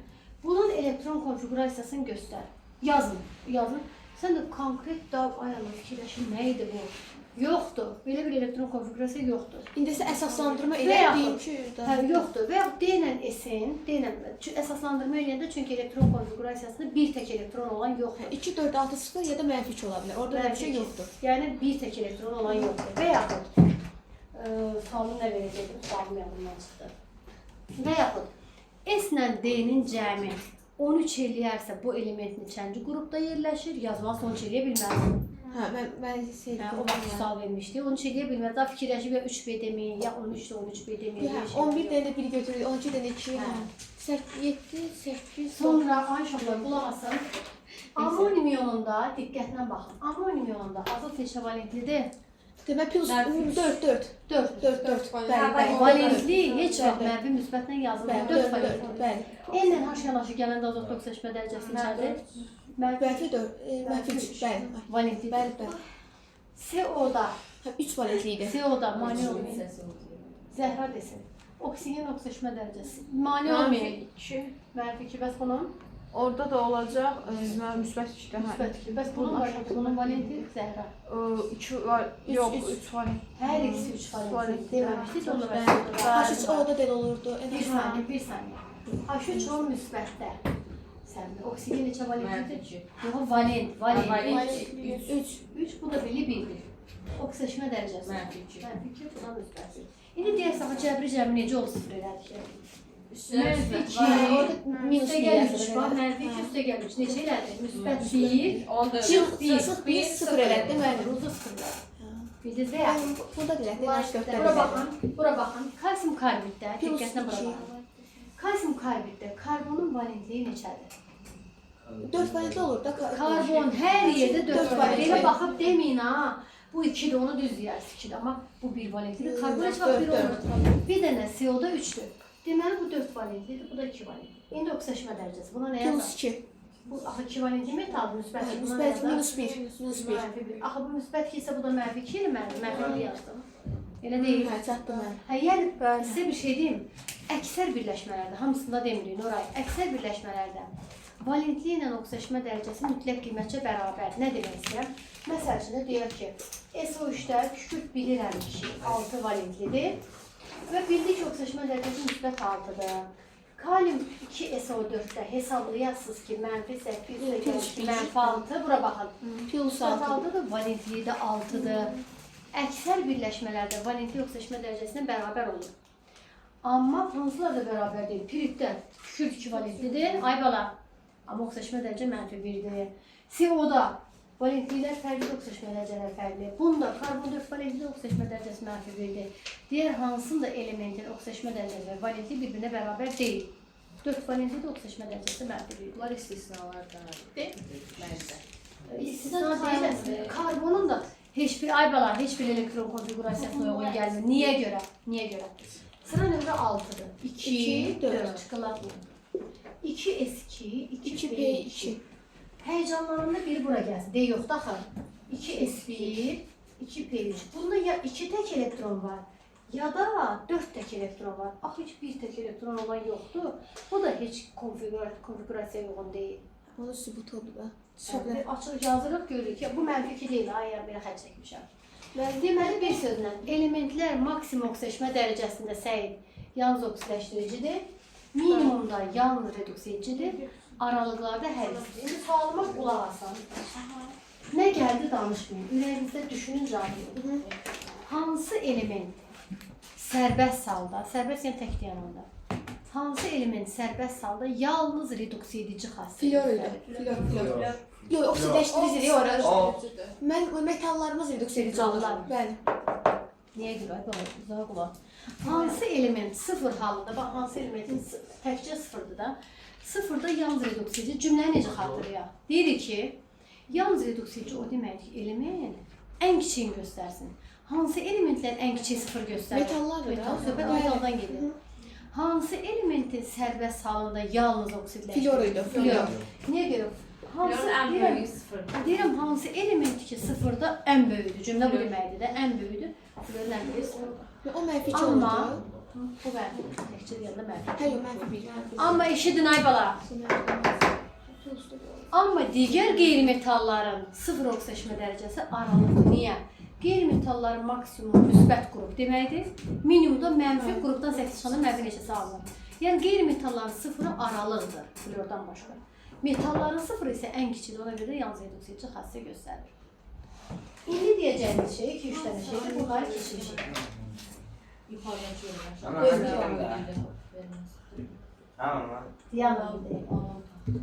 bunun elektron konfigurasiyasını göstər. Yazın. Sən də konkret da, ay Allah, fikirləşin, nə idi bu? Yoxdur, belə bir elektron konfigurasiya yoxdur. İndi isə əsaslandırma Və elə yaxud- deyim ki, Hə, yoxdur. Və yaxud D-lə S-in, əsaslandırma eləyəndə çünki elektron konfigurasiyasında bir tək elektron olan yoxdur. 2, 4, 6, 0 ya da mənfi 2 ola bilər. Orada bir şey yoxdur. Yəni bir tək elektron olan yoxdur. Və yaxud sualını nə verəcəkdim? Sualım yadımdan çıxdı. Və yaxud S-lə D-nin cəmi 13 eləyərsə bu elementin neçənci qrupda yerləşir? Yazmaq sonuç eləyə bilməz. Hə, mən O vaxt sual vermişdi. 13 eləyə bilməz. Daha fikirləşib ya 3B deməyin, ya 13 ilə 13B deməyin. Hə, 11 dənə 1 götürürük, 12 dənə 2, hə. 7, 8, Sonra Ayşəqlar qulaq asın. Amonium ionunda diqqətlə baxın. Amonium ionunda azot neçə valentlidir? demək plus 4. 4. Bəli. Valentli heç vaxt mənfi müsbətlə yazılmır. 4 valentli. Bəli. N-lə H yanaşı gələndə azot oksijeşmə dərəcəsi neçədir? Mənfi 4, mənfi 3, bəli. Valentli. Bəli. CO-da, Hə, 3 valentli idi. CO-da mane olmayın. Zəhra desin. Oksigen oksijeşmə dərəcəsi. Mane olmayın. Mənfi 2, bəs bunun? Orada da olacaq müsbət 2-də. Müsbət 2. Bəs bunun var, bunun valentli Zəhra. 2 var, yox, 3 var. Hər ikisi 3 valentli. Deməmişdik, onu H3 O-da belə olurdu. Bir saniyə. H3 o müsbətdə. Sən oksigen neçə valentlidir? Yox, valent. 3, bu da belə 1-dir. Oksijeşmə dərəcəsi. Mənfi 2. Mənfi 2, bu da müsbət. İndi deyək sənə cəbri cəmi necə olub sıfır elədik? Mənfi 2, Orada minus üstə gəl 3 var, mənfi 2 üstə gəl 3. Necə elədi? Müsbət 1, çıx 1. Sıx 1, 0 elədi, bəli. Ruzu sıfırlar. Bildiniz və ya? Bu da belə, demək Bura baxın. Kalsium karbiddə, diqqətlə bura baxın. Kalsium karbiddə karbonun valentliyi neçədir? 4 valentli olur da. Karbon hər yerdə 4 Dörd valentli. Elə valentli. baxıb deməyin ha. Bu 2-dir, onu düz deyərsiniz 2-dir, amma bu 1 valentlidir. Karbon heç vaxt 1 olmur. Bir dənə CO-da 3-dür. Deməli bu 4 valentlidir, bu da 2 valentli. İndi oksijeşmə dərəcəsi. Buna nə yazaq? Plus 2. Bu axı 2 valentli metaldır, müsbət. Müsbət minus 1. Minus 1. Axı bu müsbət 2 isə bu da mənfi 2 ilə mənfi 1 yazdım. Elə deyil. Hə, çatdı mən. Hə, yəni sizə bir şey deyim. Əksər birləşmələrdə, hamısında demirik Nuray, əksər birləşmələrdə valentli ilə oksijeşmə dərəcəsi mütləq qiymətcə bərabər. Nə demək istəyirəm? Məsəl üçün deyək ki, SO3-də kükürt bilirəm ki, 6 valentlidir və bildik ki, oksijeşmə dərəcəsi müsbət 6-dır. Kalium 2SO4-də hesablayasınız ki, mənfi 8, mənfi 6, bura baxın. Plus Müsbət 6. 6-dır, valentliyi də 6-dır. Əksər birləşmələrdə valentli oksijeşmə dərəcəsinə bərabər olur. Amma hansılar da bərabər deyil. Piritdə kükürt 2 valentlidir, ay bala. Amma oksijeşmə dərəcə mənfi 1-dir. CO-da valentliklər fərqli, oksijeşmə dərəcələr fərqli. Bunda karbon 4 valentli oksijeşmə dərəcəsi mənfi 1-dir. Digər hansında elementin oksijeşmə dərəcəsi və valentli bir-birinə bərabər deyil. 4 valentli də oksijeşmə dərəcəsi mənfi 1-dir. Bunlar istisnalardan. Məncə. İstisna deyil. Karbonun da heç bir ay bala, heç bir elektron konfigurasiyasına uyğun gəlmir. Niyə görə? Niyə görə? Sıra nömrə 6-dır. 2, 4 çıxılar bu. 2S2, 2P2. Həyəcanlarında biri bura gəlsin. Deyə yoxdur axı. 2S1, 2P3. Bunda ya 2 tək elektron var, ya da 4 tək elektron var. Axı heç bir tək elektron olan yoxdur. Bu da heç konfigurasiyaya uyğun deyil. Onun sübutu odur da. Şöyle açıq yazırıq görürük ki, bu mənfi 2 deyil, ay belə xətt çəkmişəm. Deməli bir sözlə elementlər maksimum oksidaşma dərəcəsində səyid yalnız oksidləşdiricidir, minimumda yalnız reduks edicidir, aralıqlarda hər ikisidir. İndi sualıma qulaq asın. Nə gəldi danışmayın, ürəyinizdə düşünün cavab verin. Hansı element sərbəst halda, sərbəst yəni tək dayananda, hansı element sərbəst halda yalnız reduks edici xassətidir? Flor. Yox, oksidləşdiricidir ora. Mən metallarımız reduks edici alırlar. Bəli. Niyə görə? Uzağa qulaq. Hansı element sıfır halında, bax hansı elementin təkcə sıfırdır da, sıfırda yalnız reduks edici cümləni necə xatırlayaq? Deyirik ki, yalnız reduks edici o deməkdir ki, element ən kiçiyini göstərsin. Hansı elementlərin ən kiçiyi sıfır göstərir? Metallardır da. Metal, söhbət metaldan gedir. Hansı elementin sərbəst halında yalnız oksidləşdirir? Floruydu. Flor. Niyə görə? Florun ən böyüyü sıfır. Deyirəm, hansı element ki, sıfırda ən böyüdür. Cümlə bu deməkdir də, ən böyüdür. Florun ən böyüyü sıfırdır. O mənfi 2 Amma, olurdu. bu mənfi, təkcə deyəndə mənfi. Hayır, mənfi 1. Amma eşidin ay bala. Amma digər qeyri-metalların sıfır oksidləşmə dərəcəsi aralıqdır. Niyə? Qeyri-metalların maksimum müsbət qrup deməkdir. Minimumda mənfi qrupdan 8 çıxanda mənfi neçəsi alınır. Yəni qeyri-metalların sıfırı aralıqdır, flordan başqa. Metalların sıfırı isə ən kiçidir, ona görə də yalnız reduks edici xassə göstərir. İndi deyəcəyimiz şey 2-3 dənə şeydir, bunları keçmişik. Yuxarıdakı yerə. Ana, həqiqətən də. Amma. Diyanım deyil.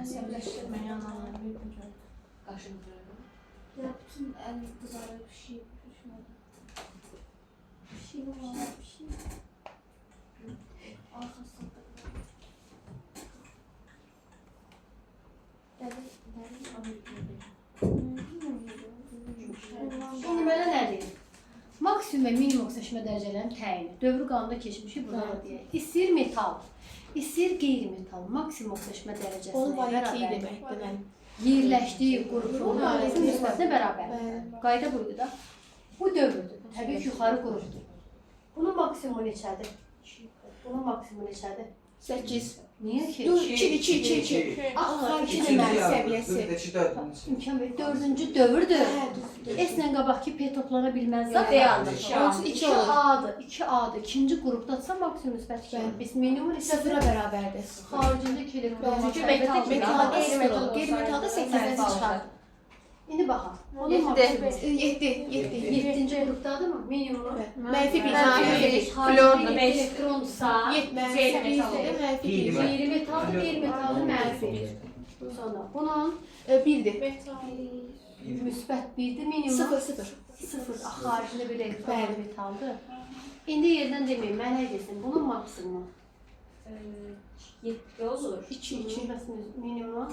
Əsəbləşdirməyə anlamı. Qaşın qırılır. Ya bütün el kızarır bir şey düşmedi. Bir şey var, bir şey. Arkasında. Şimdi mənə nə deyir? Maksimum və minimum oksidləşmə dərəcələrinin təyini. Dövrü qanunda keçmişik, burada da deyək. İstəyir metal, istəyir qeyri-metal, maksimum oksidləşmə Onun dərəcəsinə valentliyi bərabər deməkdir mən. yerləşdiyi qrupun valentli müsbətinə bərabər. Qayda buydu da. Bu dövrdür. Təbii ki, yuxarı qrupdur. Bunun maksimumu neçədir? Bunun maksimumu neçədir? 8. Niyə ki? 2. Axarki İkinci deməli səviyyəsi. İmkan verir. Dördüncü dövrdür. S-lə qabaqki P toplana bilməz zat Onun üçün 2 2 olur. A-dır, 2 A-dır. İkinci qrupdadsa maksimum müsbət 2. Biz minimum isə 0-a bərabərdir. xaricindəki elektron Çünki var. metal- Metalda qeyri-metal. 0 olur. Qeyri-metalda 8-dən çıxar. İndi baxaq. Onun maksimumu 7. 7-ci qrupdadır mı? Minimum. Mənfi 1. Xaricindəki elektronsa Mənfi 1. Mənfi 1. qeyri-metaldır, qeyri-metaldır mənfi. Sonra bunun 1'dir. müsbət 1-dir, minimum 0. 0 xaricində bir elektron Bəli. metaldır. İndi yerdən deməyim, mənə desin, bunun maksimumu 7 olur. 2. minimum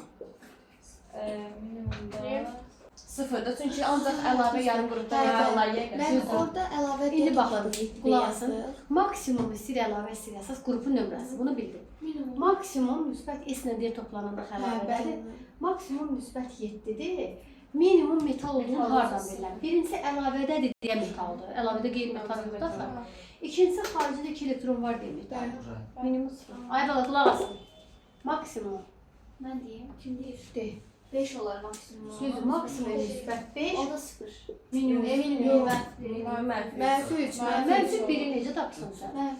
Minimumda Sıfırda, çünki ancaq əlavə yarım qrupda metallar Mən yerləşir. orada əlavə İndi deyə baxın, topladım, 7 qulaq asın. yazdıq. Maksimum istir əlavə istir əsas qrupun nömrəsi, bunu bildin. Maksimum müsbət S ilə D toplananda Hə, əlavədir. bəli. Maksimum müsbət 7-dir. Minimum metal olduğunu hardan bilirəm? Birincisi əlavədədir deyə metaldır. Əlavədə qeyri-metal yoxdursa. İkincisi xaricində 2 elektron var deyə metal. Minimum 0. Ay bala qulaq asın. Maksimum. Ben diyeyim. Kim değil? De. 5 olar maksimum. Sözü maksimum müsbət 5. O da 0. Minimum. Yox. mənfi. Mənfi 3. Mənfi 1-i necə tapdın sən? Ben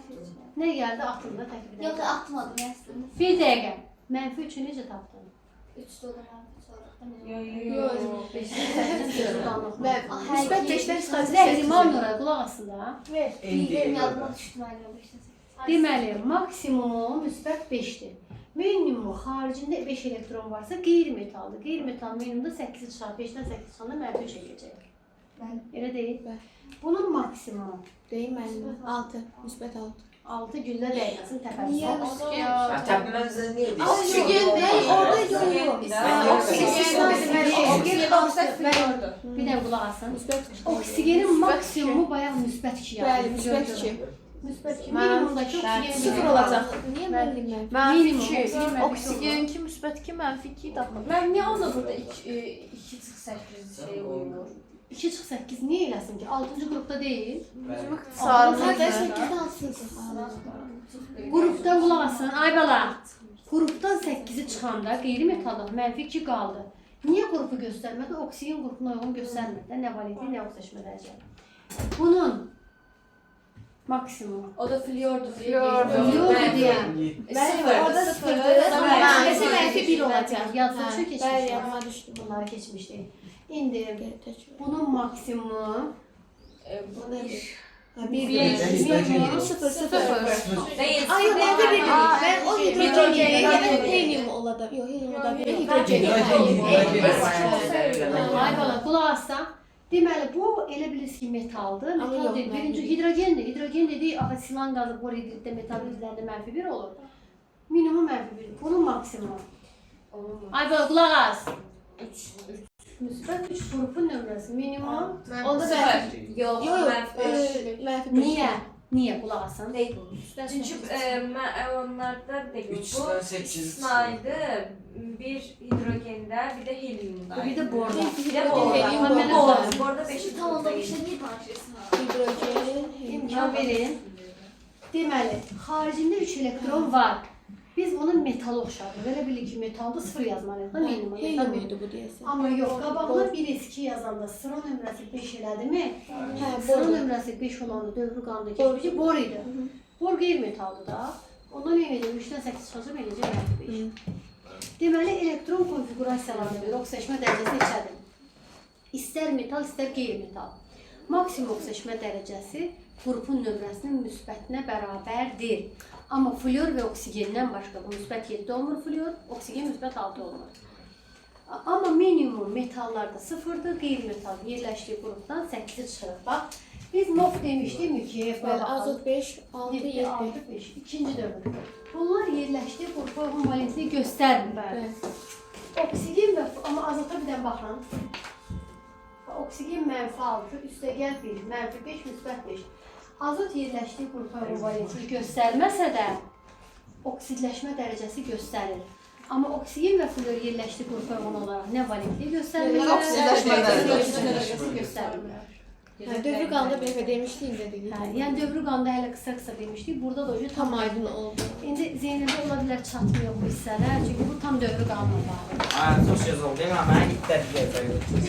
Nə gəldi aklında təqdir Yok atmadım yazdım. Bir dəqiqə. Mənfi 3-ü necə tapdın? 3 dolar ben sonra. Müsbət 5-dən çıxarsa Zəhriman Nura qulaq asın da. Benim yadıma düştü ben de. Deməli, maksimumu müsbət 5-dir. Minimum xaricində 5 elektron varsa qeyri-metaldır. Qeyri-metal minimumda 8 çıxar, 5-dən 8 çıxanda mənfi 3 eləyəcək. Elə deyil. Bunun maksimumu Deyim mənim 6. Müsbət 6. 6 güllə dəyməsin təpəsi. Niyə? Təpməzdə niyə deyirsən? Oksigen deyil, orada yox. Bir də qulaq asın. Müsbət Oksigenin maksimumu bayaq müsbət 2 Bəli, yazılır. müsbət 2. Müsbət 2. Minimumdakı oksigen 0 olacaq. Niyə mən bilməm? Minimum. Oksigen 2, müsbət 2, mənfi 2 daxil. Mən niyə onda burada 2-8 şey uyumur? 2-8 niyə eləsin ki? 6-cı qrupda deyil. Hə, 8-dən 6. Qrupdan qulaq asın. Ay bala. Qrupdan 8-i çıxanda qeyri-metallıq -2 qaldı. Niyə qrupu göstərmədi? Oksigen qrupuna uyğun göstərmədi. Nə valentli, nə oxşaşma dərəcə. Bunun maksimum. O da flyordur. Flyor deyəm. Bəli, orada sıfırdır. Mesela -1 olacaq. Yazılı şu Bəli, keçmişdi. yadıma düşdü. Bunları keçmişdi. İndi Geri təkrar. bunun maksimum Bu nədir? Bir. Minimum 0. Değil. Ay yok, orada bir. Ben o Hidrojen. hidrojeni yani helium olada. Yok, helium olada bir. Hidrojeni. ay bala qulaq assan. Deməli bu elə bilirsiniz ki metaldır. Amma Metal yox, deyil. mən Birinci bilmirəm. hidrogendir. Hidrogen dediyi silan qazı boriddə metal üzlərində -1 olur. Minimum -1. Bunun maksimum. Ay bala qulaq as. 3. Müsbət 3 qrupun nömrəsi minimum. Onda da Yok. Yok, Mənfi. Niyə? Niyə qulaq assan? Çünkü onlarda değil. Bu 3'den 8'i istisnaydı. Bir hidrogende, bir de helyumda. Bir də borda. Bir de borda. Helyum, Borda. Borda 5 Tamam da hidrogen. işte niye danışıyorsun? hidrojen, helium. İmkan verin. Deməli, xaricində 3 elektron var. Biz bunun metalı oxşarıq. Elə bilik ki, metalda 0 yazmalıyıq da minimum. Helium idi bu deyəsən. Amma yox, qabağına 1 eski yazanda sıra nömrəsi 5 elədimi? Hə, Sıra bor. nömrəsi 5 olanda dövrü qanda keçmiş bor idi. Bor qeyri-metaldır da. Ondan nə edəcək? 3-dən 8 çıxacaq, eləcək -5. Deməli, elektron konfigurasiyalarına görə oksijeşmə dərəcəsi neçədir? İstər metal, istər qeyri-metal. Maksimum oksijeşmə dərəcəsi qrupun nömrəsinin müsbətinə bərabərdir. Amma flyor və oksigenden başqa bu müsbət 7 olmur flyor, oksigen müsbət 6 olmur. Amma minimum metallarda 0'dır, qeyri-metal yerləşdiyi qrupdan 8'i çıxırıq. Bax, biz MOF demişdik mükəyyəf Bəli, azot 5, 6, 7, 7. 6, 5, ikinci dövr. Bunlar yerləşdiyi qrupa uyğun valentliyi göstərmir. Bəli. Oksigen və amma azota bir dənə baxın. Oksigen -6, üstəgəl 1, -5, müsbət 5. Azot yerləşdiyi qrupa uyğun valentliyi göstərməsə də oksidləşmə dərəcəsi göstərir. Amma oksigen və flor yerləşdiyi qrupa uyğun olaraq nə valentliyi göstərmir? Oksidləşmə dərəcəsi göstərmir. Hə, dövrü qanda belə demişdik indi dedik. Hə, yəni dövrü qanda hələ qısa-qısa demişdik. Burada da o Tam aydın oldu. İndi zeynədə ola bilər çatmıyor bu hissələr, çünki bu tam dövrü qanuna bağlı. Ay, çox söz oldu. Mən ilk dəfə deyəcəyim.